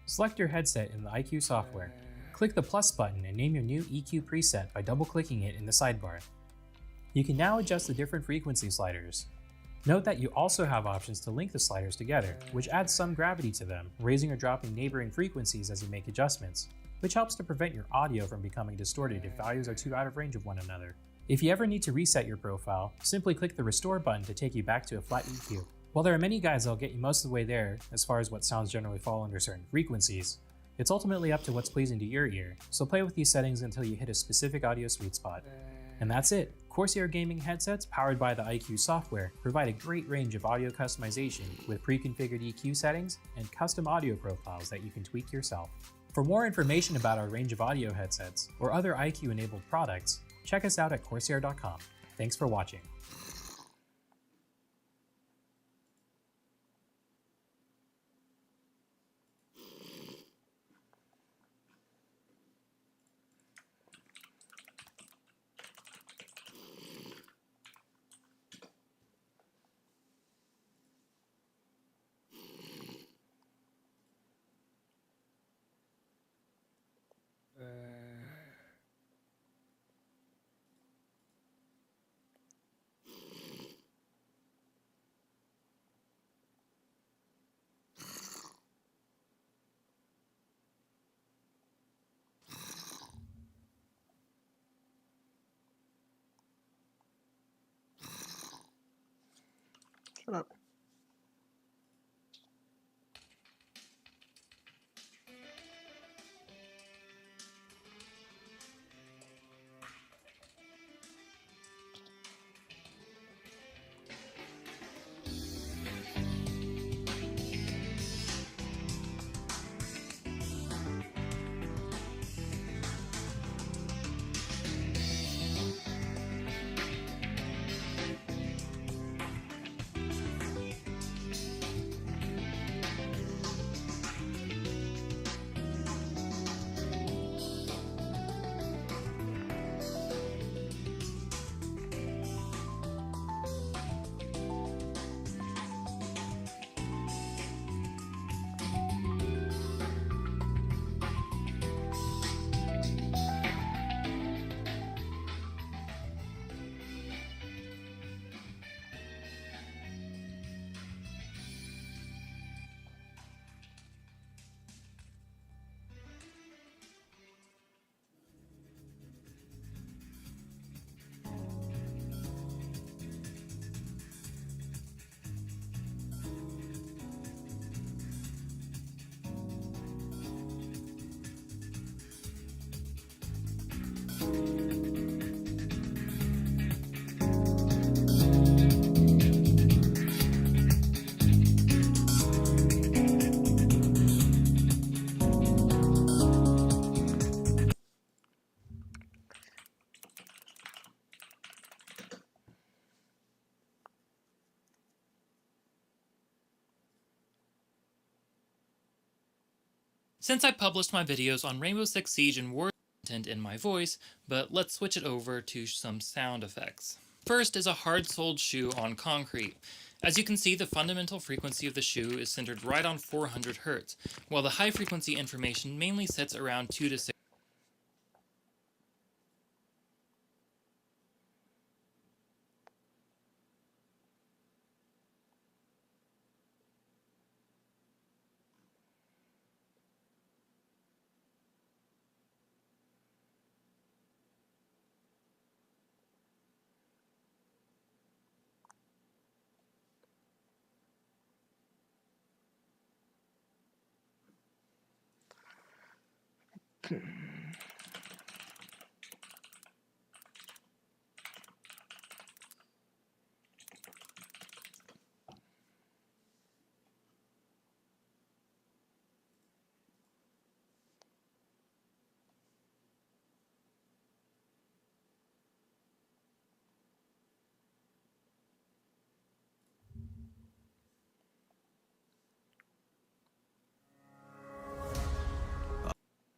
Select your headset in the IQ software. Click the plus button and name your new EQ preset by double-clicking it in the sidebar. You can now adjust the different frequency sliders. Note that you also have options to link the sliders together, which adds some gravity to them, raising or dropping neighboring frequencies as you make adjustments, which helps to prevent your audio from becoming distorted if values are too out of range of one another. If you ever need to reset your profile, simply click the restore button to take you back to a flat EQ. While there are many guides that'll get you most of the way there as far as what sounds generally fall under certain frequencies, it's ultimately up to what's pleasing to your ear, so play with these settings until you hit a specific audio sweet spot. And that's it! Corsair gaming headsets powered by the IQ software provide a great range of audio customization with pre-configured EQ settings and custom audio profiles that you can tweak yourself. For more information about our range of audio headsets or other IQ-enabled products, check us out at Corsair.com. Thanks for watching. Shut up. Since I published my videos on Rainbow Six Siege and War content in my voice, but let's switch it over to some sound effects. First is a hard-soled shoe on concrete. As you can see, the fundamental frequency of the shoe is centered right on 400 Hz, while the high-frequency information mainly sits around 2 to 6.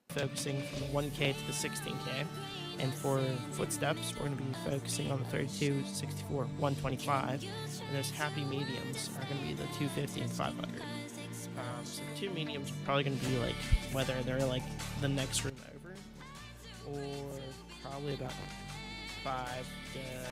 Focusing from the 1K to the 16K, and for footsteps we're going to be focusing on the 32, 64, 125, and those happy mediums are going to be the 250 and 500. So the two mediums are probably going to be like whether they're like the next room over, or probably about 5 to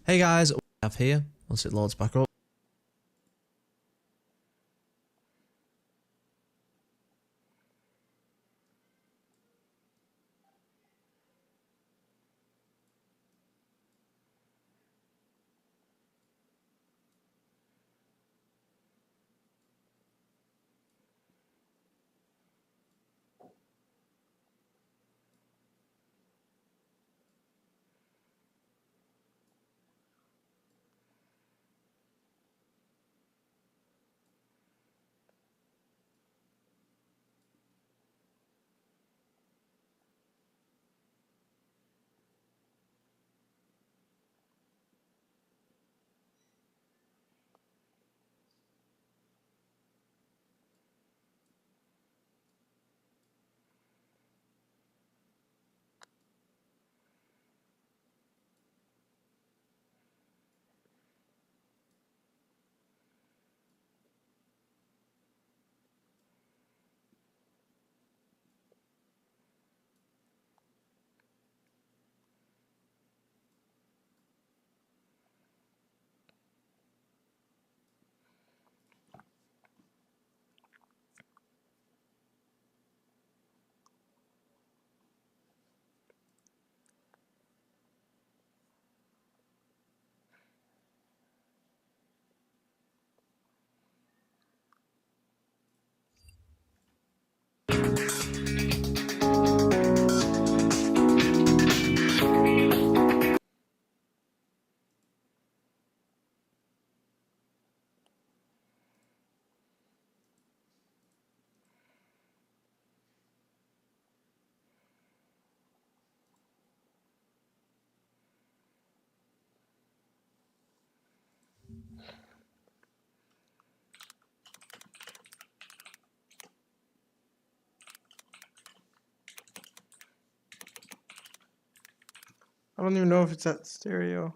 Hey guys, what we have here, once it loads back up. I don't even know if it's at stereo.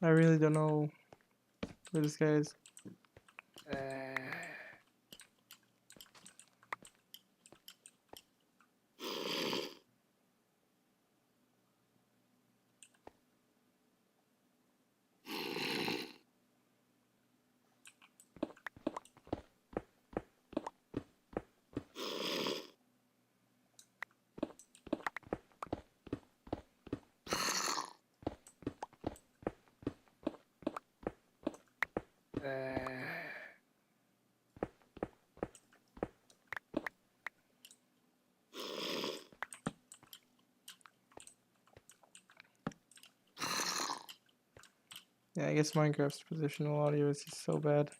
I really don't know where this guy is. Yeah, I guess Minecraft's positional audio is just so bad.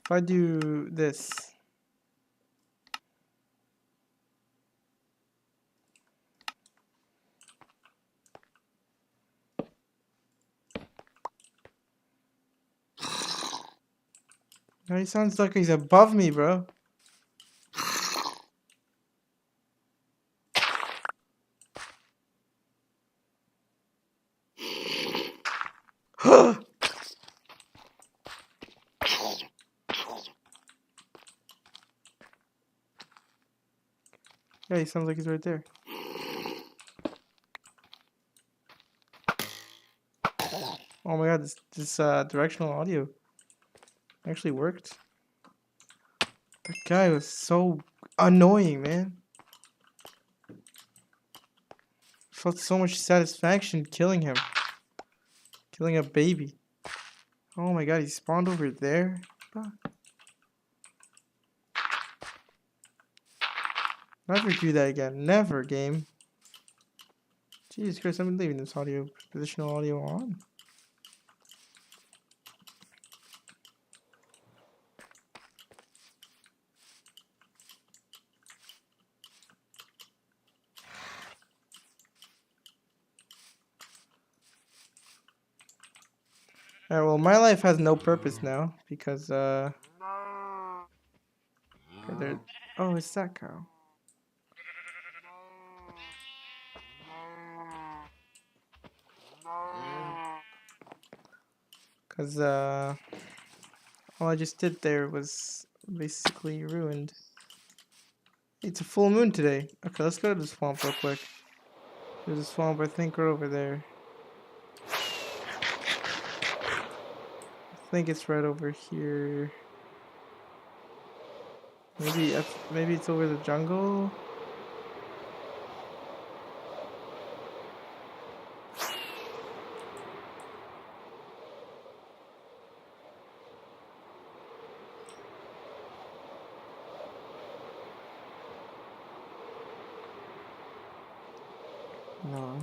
If I do this, no, he sounds like he's above me, bro. Yeah, he sounds like he's right there. Oh my god, this directional audio actually worked. That guy was so annoying, man. Felt so much satisfaction killing him. Killing a baby. Oh my god, he spawned over there. Never do that again. Never, game. Jesus Christ, I've been leaving this audio, positional audio on. Alright, well, my life has no purpose now because, there, oh, it's that cow. Because, all I just did there was basically ruined. It's a full moon today. Okay, let's go to the swamp real quick. There's a swamp, I think, right over there. I think it's right over here. Maybe it's over the jungle. No.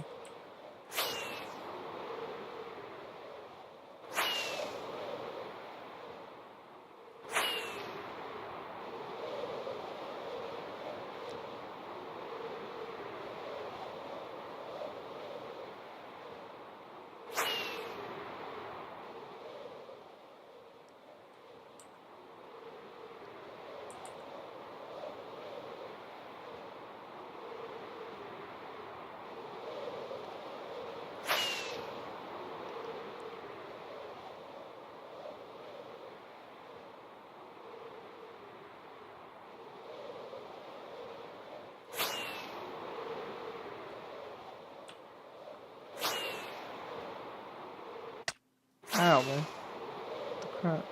Ow, man. What the crap?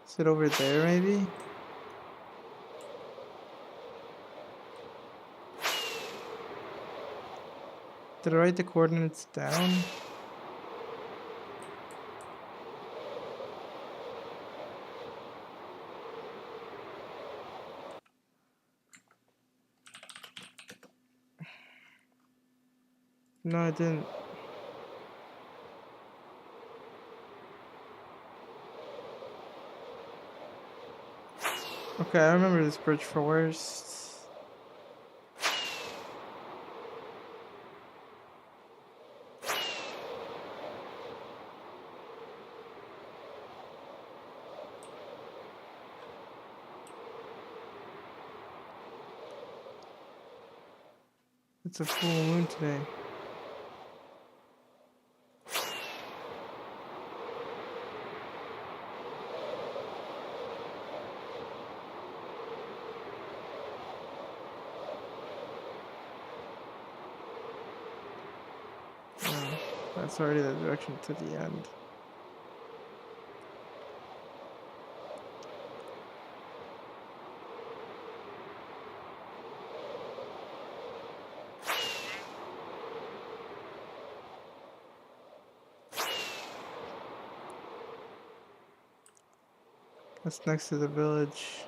Is it over there, maybe? Did I write the coordinates down? No, I didn't. Okay, I remember this bridge first. It's a full moon today. Oh, that's already the direction to the end. That's next to the village.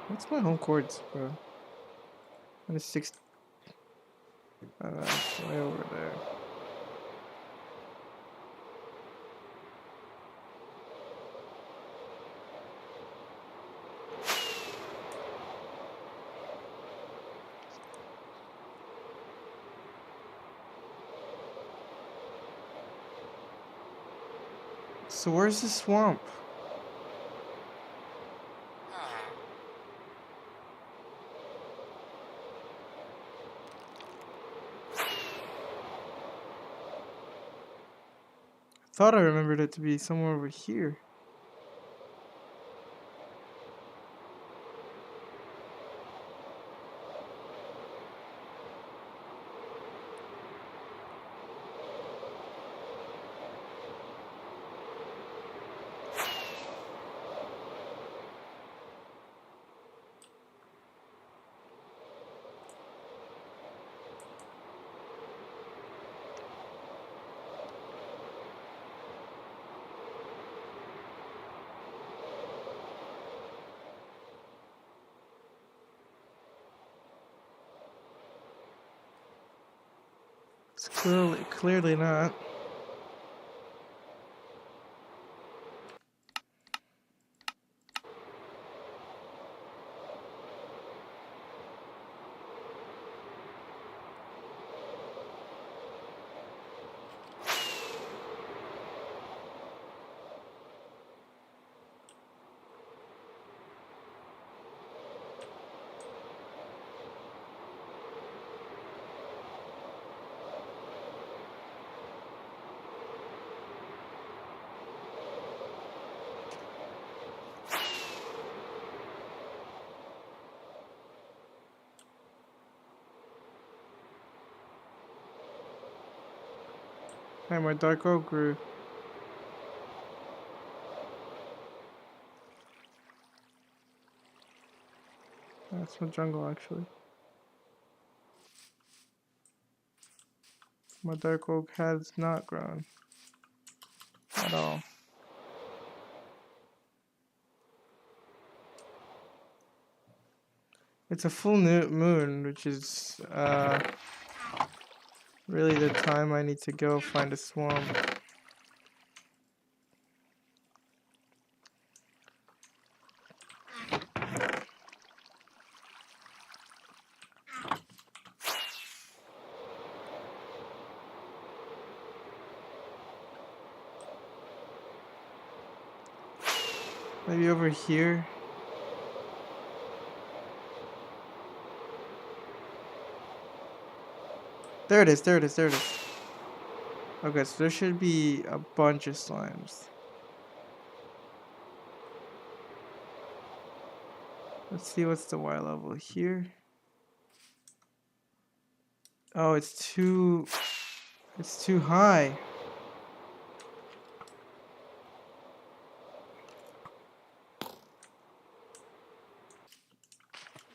What's my home courts, bro? And it's 6. It's way over there. So where's the swamp? I thought I remembered it to be somewhere over here. It's clearly not. Hey, my dark oak grew. That's my jungle, actually. My dark oak has not grown at all. It's a full moon, which is really the time I need to go find a swamp. Maybe over here. There it is, there it is, there it is. Okay, so there should be a bunch of slimes. Let's see what's the Y level here. Oh, it's too high.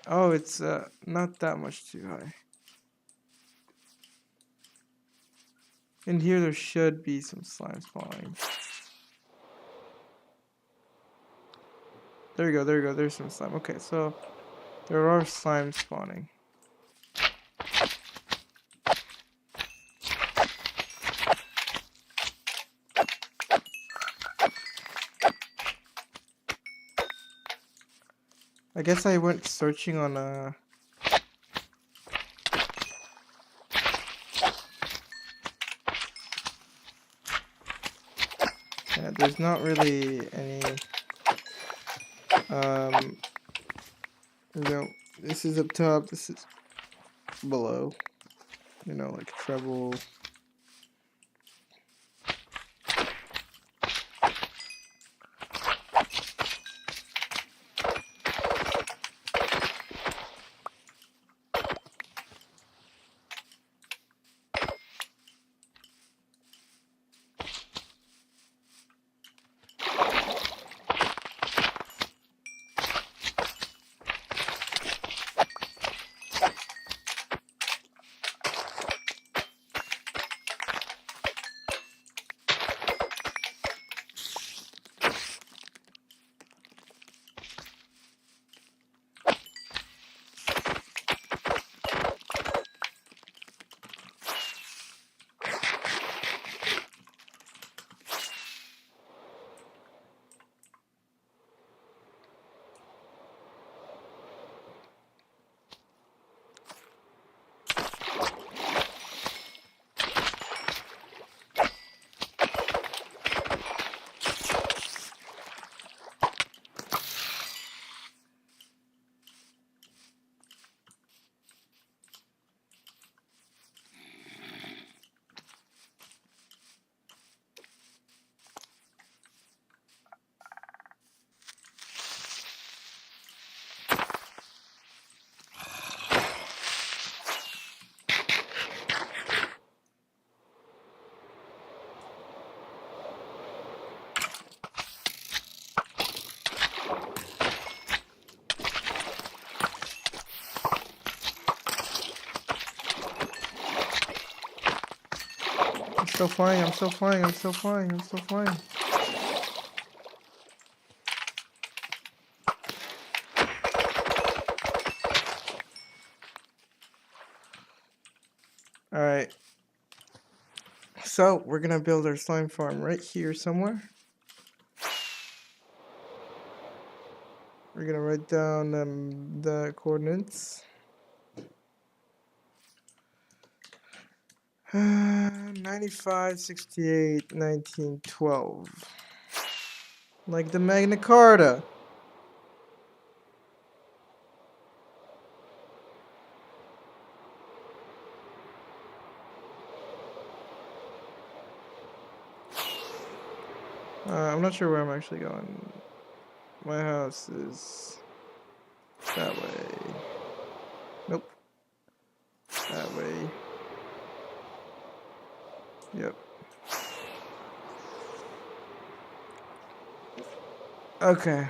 Oh, it's not that much too high. In here there should be some slime spawning. There we go, there's some slime. Okay, so there are slime spawning. I guess I went searching on yeah, there's not really any you know, this is up top, this is below. You know, like treble. I'm still flying, I'm still flying, I'm still flying, I'm still flying. Alright. So, we're gonna build our slime farm right here somewhere. We're gonna write down the coordinates. 95, 68, 19, 12. Like the Magna Carta. I'm not sure where I'm actually going. My house is that way. Nope. That way. Yep. Okay.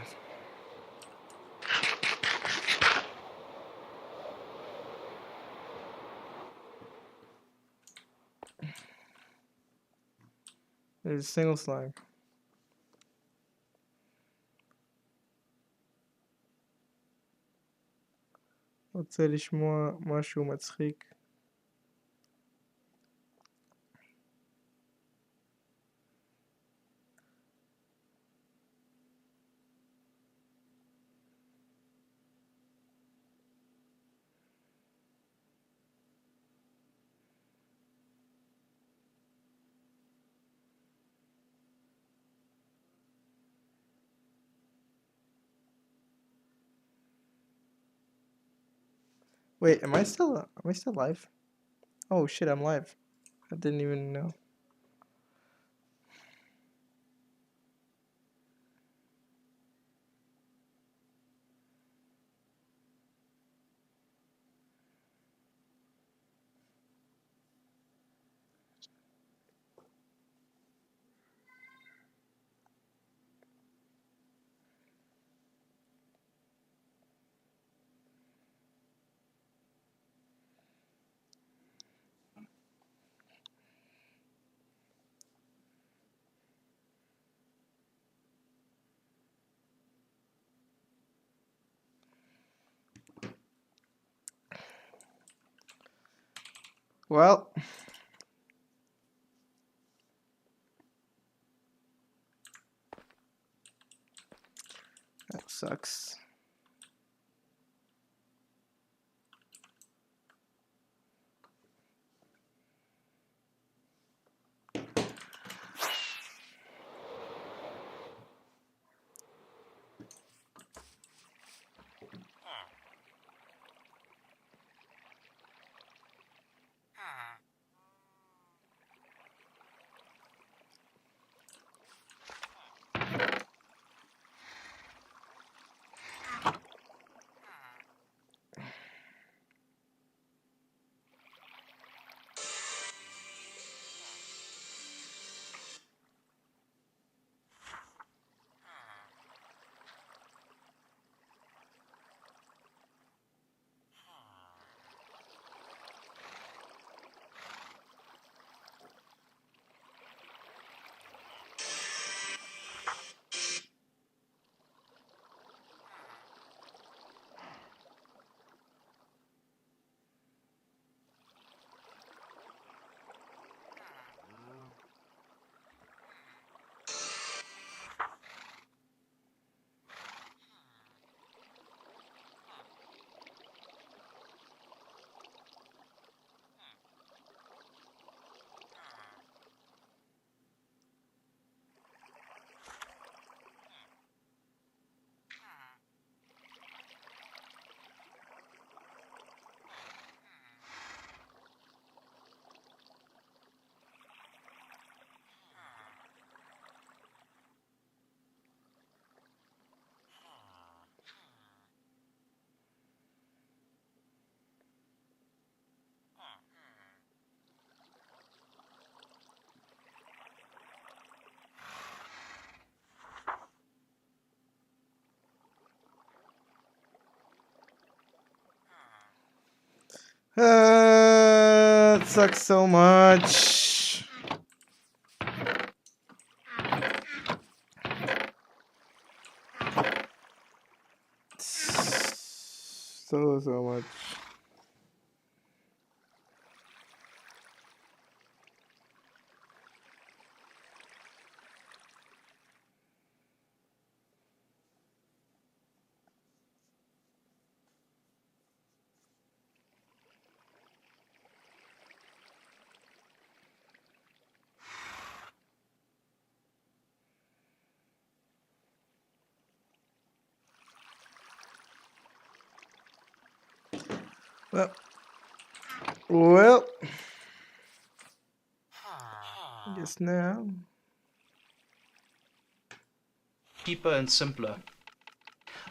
There's a single slime. רוצה לשמוע משהו מצחיק. Wait, am I still live? Oh shit, I'm live. I didn't even know. Well. That sucks. It sucks so much. So much. Well, I guess now. Cheaper and simpler.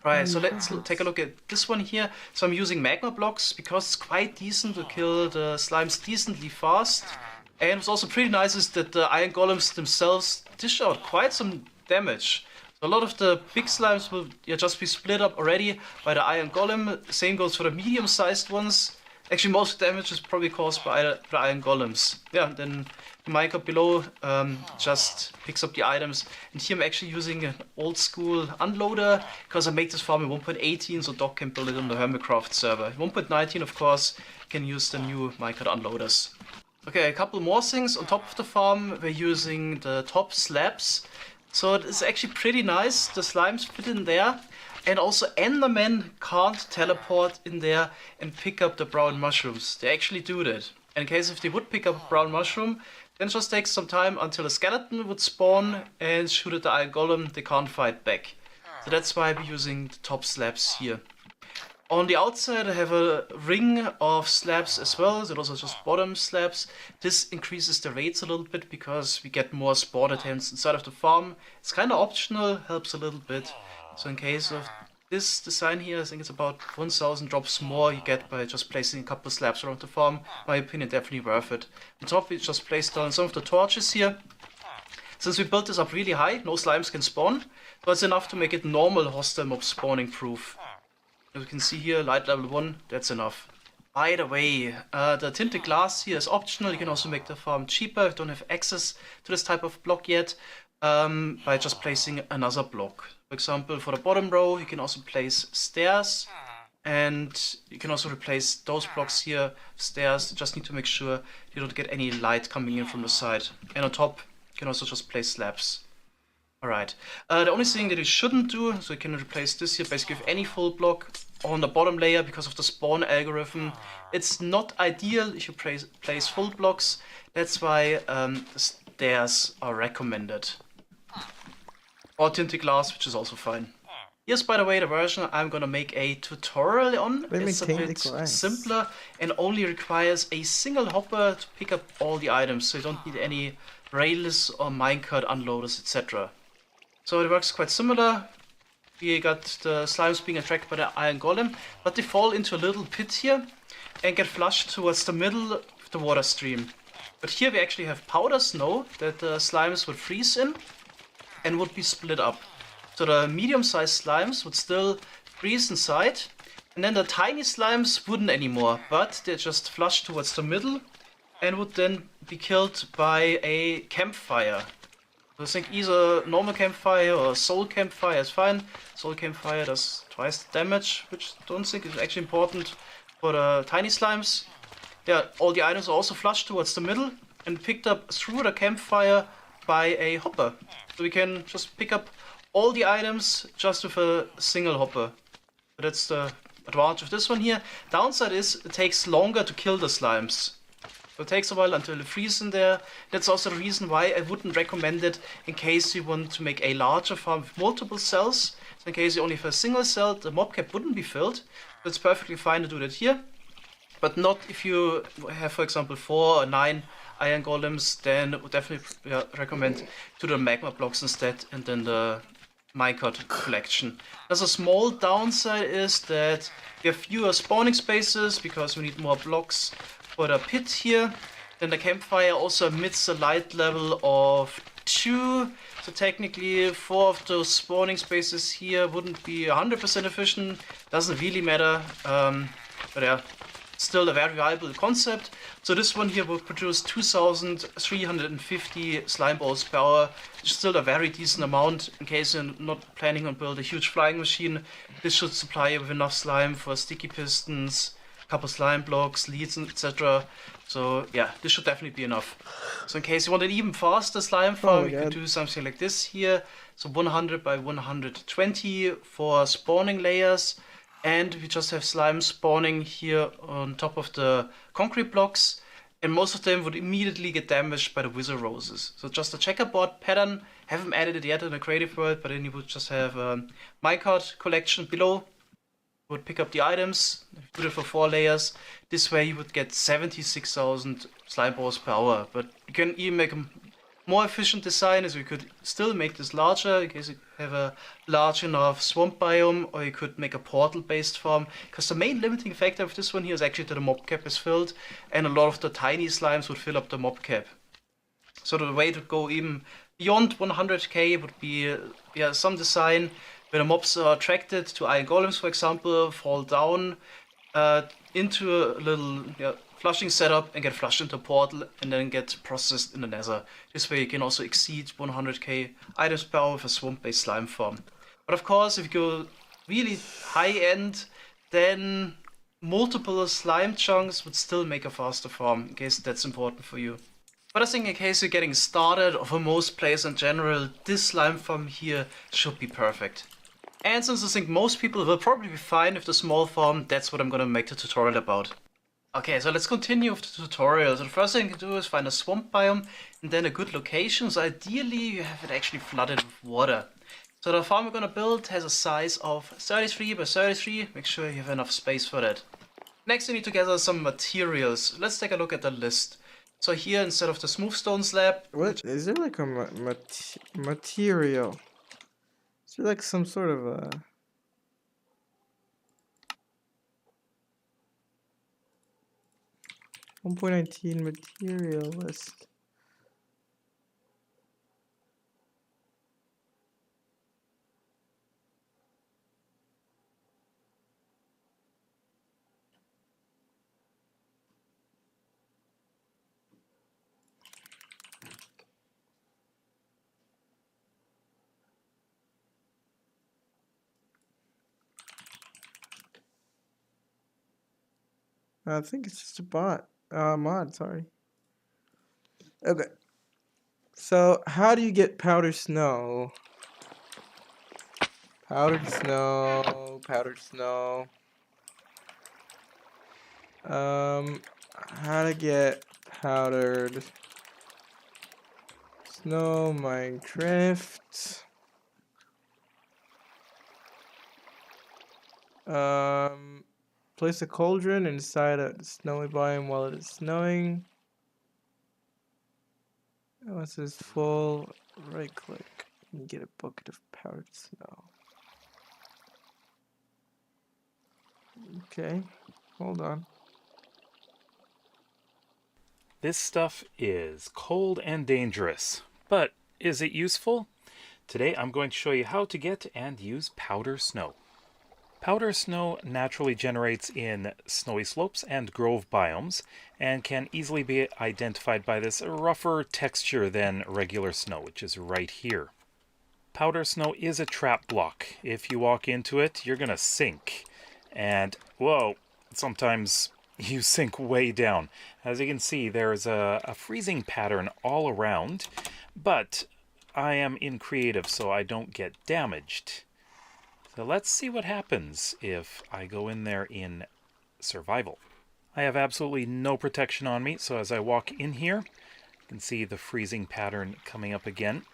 Right, so let's take a look at this one here. So I'm using magma blocks because it's quite decent to kill the slimes decently fast. And what's also pretty nice is that the iron golems themselves dish out quite some damage. So a lot of the big slimes will just be split up already by the iron golem. Same goes for the medium-sized ones. Actually, most damage is probably caused by the iron golems. Yeah, then the minecart below just picks up the items. And here I'm actually using an old school unloader because I make this farm in 1.18 so Doc can build it on the Hermitcraft server. In 1.19, of course, you can use the new minecart unloaders. Okay, a couple more things. On top of the farm, we're using the top slabs. So it's actually pretty nice. The slimes fit in there. And also Endermen can't teleport in there and pick up the brown mushrooms. They actually do that. In case if they would pick up a brown mushroom, then it just takes some time until a skeleton would spawn and shoot at the iron golem. They can't fight back. So that's why we're using the top slabs here. On the outside I have a ring of slabs as well, so those are just bottom slabs. This increases the rates a little bit because we get more spawn attempts inside of the farm. It's kind of optional, helps a little bit. So in case of this design here, I think it's about 1000 drops more you get by just placing a couple of slabs around the farm. In my opinion, definitely worth it. On top we just placed down some of the torches here. Since we built this up really high, no slimes can spawn, but it's enough to make it normal hostile mob spawning proof. As you can see here, light level 1, that's enough. By the way, the tinted glass here is optional. You can also make the farm cheaper if you don't have access to this type of block yet, by just placing another block. For example, for the bottom row, you can also place stairs, And you can also replace those blocks here, stairs. You just need to make sure you don't get any light coming in from the side. And on top, you can also just place slabs. Alright, the only thing that you shouldn't do, so you can replace this here basically with any full block on the bottom layer because of the spawn algorithm. It's not ideal if you place full blocks, that's why the stairs are recommended. Or tinted glass, which is also fine. Here's, by the way, the version I'm gonna make a tutorial on. It's a bit simpler and only requires a single hopper to pick up all the items, so you don't need any rails or minecart unloaders, etc. So it works quite similar. We got the slimes being attracted by the iron golem, but they fall into a little pit here and get flushed towards the middle of the water stream. But here we actually have powder snow that the slimes would freeze in and would be split up. So the medium-sized slimes would still freeze inside, and then the tiny slimes wouldn't anymore, but they just flush towards the middle and would then be killed by a campfire. So I think either normal campfire or soul campfire is fine. Soul campfire does twice the damage, which I don't think is actually important for the tiny slimes. Yeah, all the items are also flushed towards the middle and picked up through the campfire by a hopper. So we can just pick up all the items just with a single hopper. So that's the advantage of this one here. Downside is it takes longer to kill the slimes. So it takes a while until they freeze in there. That's also the reason why I wouldn't recommend it in case you want to make a larger farm with multiple cells. So in case you only have a single cell, the mob cap wouldn't be filled. So it's perfectly fine to do that here. But not if you have, for example, 4 or 9 iron golems, then I would definitely recommend to do the magma blocks instead and then the minecart collection. There's a small downside is that you have fewer spawning spaces because we need more blocks for the pit here. Then the campfire also emits a light level of 2. So technically 4 of those spawning spaces here wouldn't be 100% efficient. Doesn't really matter. But yeah, still a very viable concept. So this one here will produce 2,350 slime balls per hour, which is still a very decent amount. In case you're not planning on building a huge flying machine, this should supply you with enough slime for sticky pistons, a couple slime blocks, leads, etc. So yeah, this should definitely be enough. So in case you want an even faster slime farm, you can do something like this here. So 100 by 120 for spawning layers. And we just have slime spawning here on top of the concrete blocks, and most of them would immediately get damaged by the wither roses. So just a checkerboard pattern, haven't added it yet in the creative world, but then you would just have a minecart collection below, would pick up the items, do it for 4 layers. This way you would get 76,000 slime balls per hour, but you can even make a more efficient design is we could still make this larger in case you have a large enough swamp biome, or you could make a portal based farm, because the main limiting factor of this one here is actually that the mob cap is filled and a lot of the tiny slimes would fill up the mob cap. So the way to go even beyond 100k would be some design where the mobs are attracted to iron golems, for example, fall down into a little flushing setup and get flushed into a portal and then get processed in the nether. This way you can also exceed 100k items per hour with a swamp-based slime farm. But of course, if you go really high-end, then multiple slime chunks would still make a faster farm, in case that's important for you. But I think in case you're getting started, or for most players in general, this slime farm here should be perfect. And since I think most people will probably be fine with the small farm, that's what I'm gonna make the tutorial about. Okay, so let's continue with the tutorial. So the first thing you can do is find a swamp biome and then a good location. So ideally you have it actually flooded with water. So the farm we're gonna build has a size of 33 by 33. Make sure you have enough space for that. Next you need to gather some materials. Let's take a look at the list. So here instead of the smooth stone slab... What? Is there like a material? Is there like some sort of a... 1.19 material list. I think it's just a bot. Mod, sorry. Okay. So, how do you get powdered snow? Powdered snow, powdered snow. How to get powdered snow, Minecraft. Place a cauldron inside a snowy biome while it is snowing. Once it's full, right click and get a bucket of powdered snow. Okay, hold on. This stuff is cold and dangerous, but is it useful? Today I'm going to show you how to get and use powder snow. Powder snow naturally generates in snowy slopes and grove biomes and can easily be identified by this rougher texture than regular snow, which is right here. Powder snow is a trap block. If you walk into it, you're gonna sink. And, whoa, sometimes you sink way down. As you can see, there's a freezing pattern all around, but I am in creative so I don't get damaged. So let's see what happens if I go in there in survival. I have absolutely no protection on me, so as I walk in here, you can see the freezing pattern coming up again.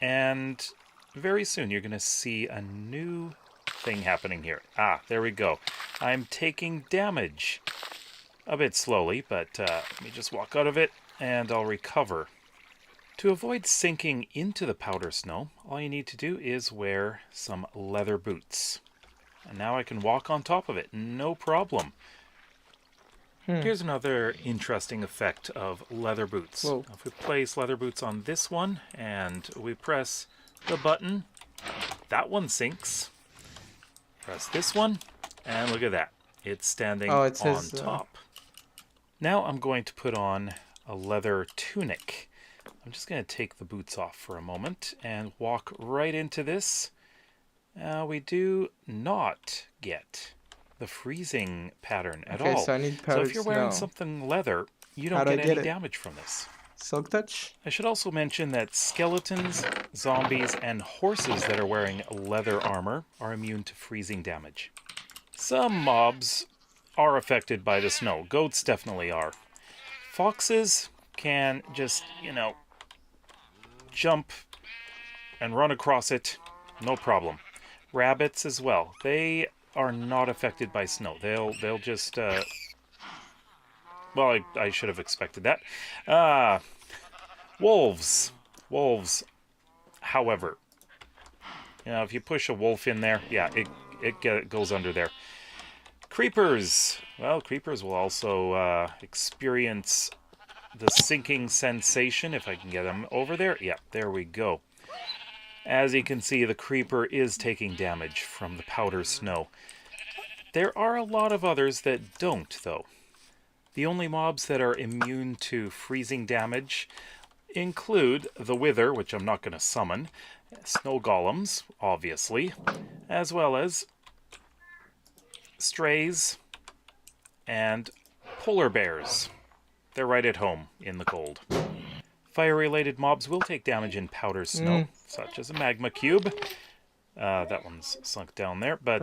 And very soon you're going to see a new thing happening here. Ah, there we go. I'm taking damage. A bit slowly, but let me just walk out of it and I'll recover. To avoid sinking into the powder snow, all you need to do is wear some leather boots. And now I can walk on top of it, no problem. Here's another interesting effect of leather boots. Now, if we place leather boots on this one and we press the button, that one sinks. Press this one, and look at that. It's standing on top. Now I'm going to put on a leather tunic. I'm just going to take the boots off for a moment and walk right into this. We do not get the freezing pattern at all. So I need powdered So if you're wearing something leather, you don't get any damage from this. Silk touch? I should also mention that skeletons, zombies, and horses that are wearing leather armor are immune to freezing damage. Some mobs are affected by the snow. Goats definitely are. Foxes can just, jump and run across it, no problem. Rabbits as well. They are not affected by snow. They'll just well, I should have expected that. Wolves. Wolves, however, if you push a wolf in there, yeah, it goes under there. Creepers. Well, creepers will also experience the sinking sensation, if I can get them over there. Yeah, there we go. As you can see, the creeper is taking damage from the powder snow. There are a lot of others that don't, though. The only mobs that are immune to freezing damage include the Wither, which I'm not going to summon, snow golems, obviously, as well as strays and polar bears. They're right at home in the cold. Fire-related mobs will take damage in powder snow, such as a magma cube. That one's sunk down there, but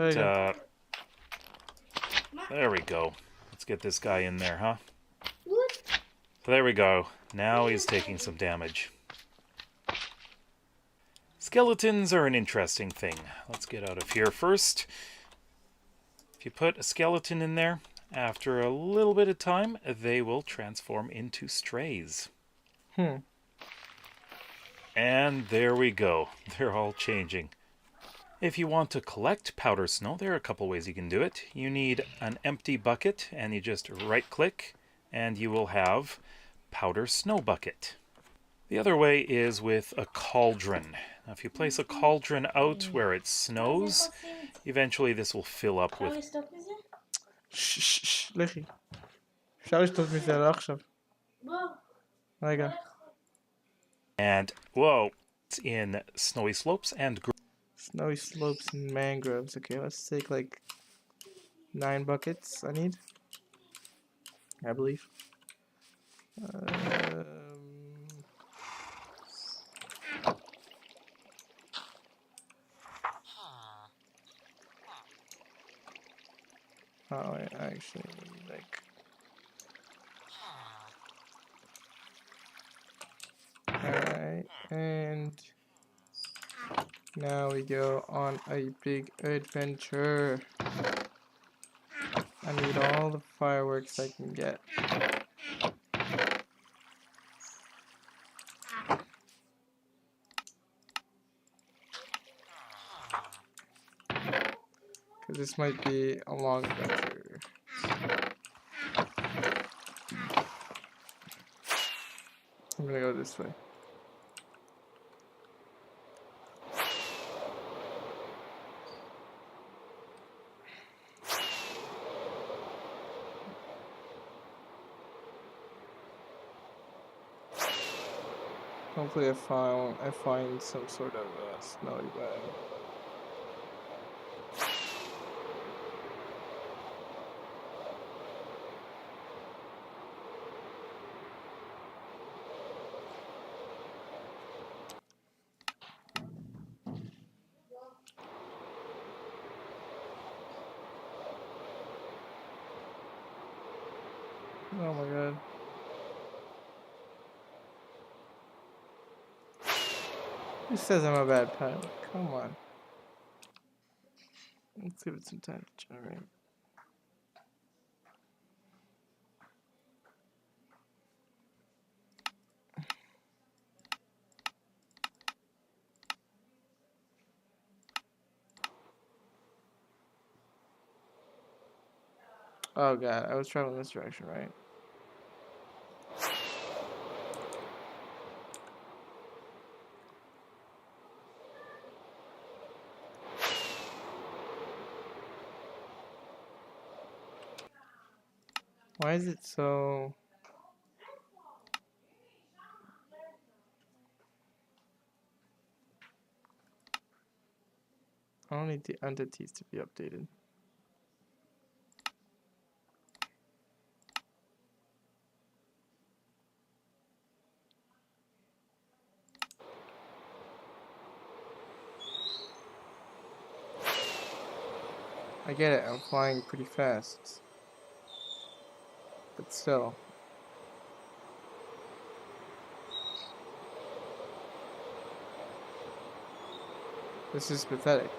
there we go. Let's get this guy in there, huh? So there we go. Now he's taking some damage. Skeletons are an interesting thing. Let's get out of here first. If you put a skeleton in there, after a little bit of time, they will transform into strays. And there we go. They're all changing. If you want to collect powder snow, there are a couple ways you can do it. You need an empty bucket, and you just right-click, and you will have powder snow bucket. The other way is with a cauldron. Now, if you place a cauldron out where it snows, eventually this will fill up with... לכי. אפשר לשתות מזה, לא עכשיו. רגע. And, whoa, it's in snowy slopes and... Snowy slopes and mangroves. Okay, let's take like 9 buckets I need. I believe. Oh, I actually need, like... Alright, and... Now we go on a big adventure. I need all the fireworks I can get. Because this might be a long adventure. I'm gonna go this way. Hopefully I find some sort of smelly bag. Oh my god. Who says I'm a bad pilot? Come on. Let's give it some time to generate. Oh god, I was traveling this direction, right? Why is it so... I don't need the entities to be updated. I get it, I'm flying pretty fast. But still. This is pathetic.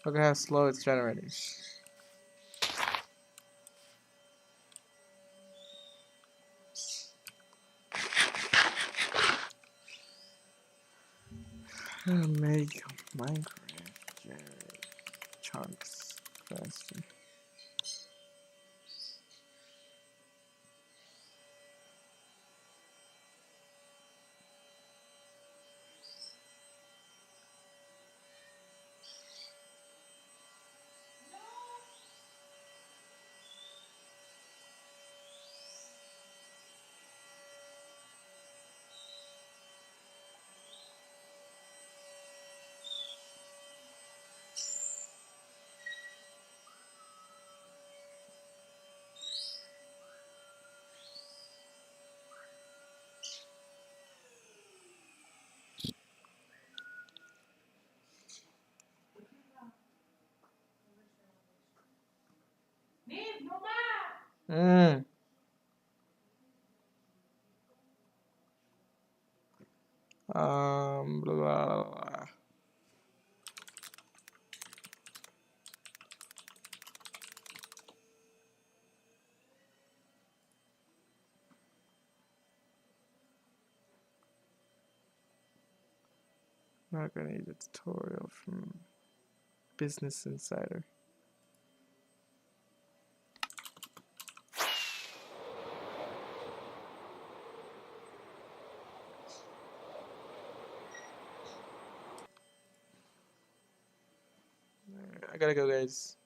Look at how slow it's generating. Make Minecraft generate chunks faster. Blah, blah, blah. Not gonna need a tutorial from Business Insider. I gotta go, guys.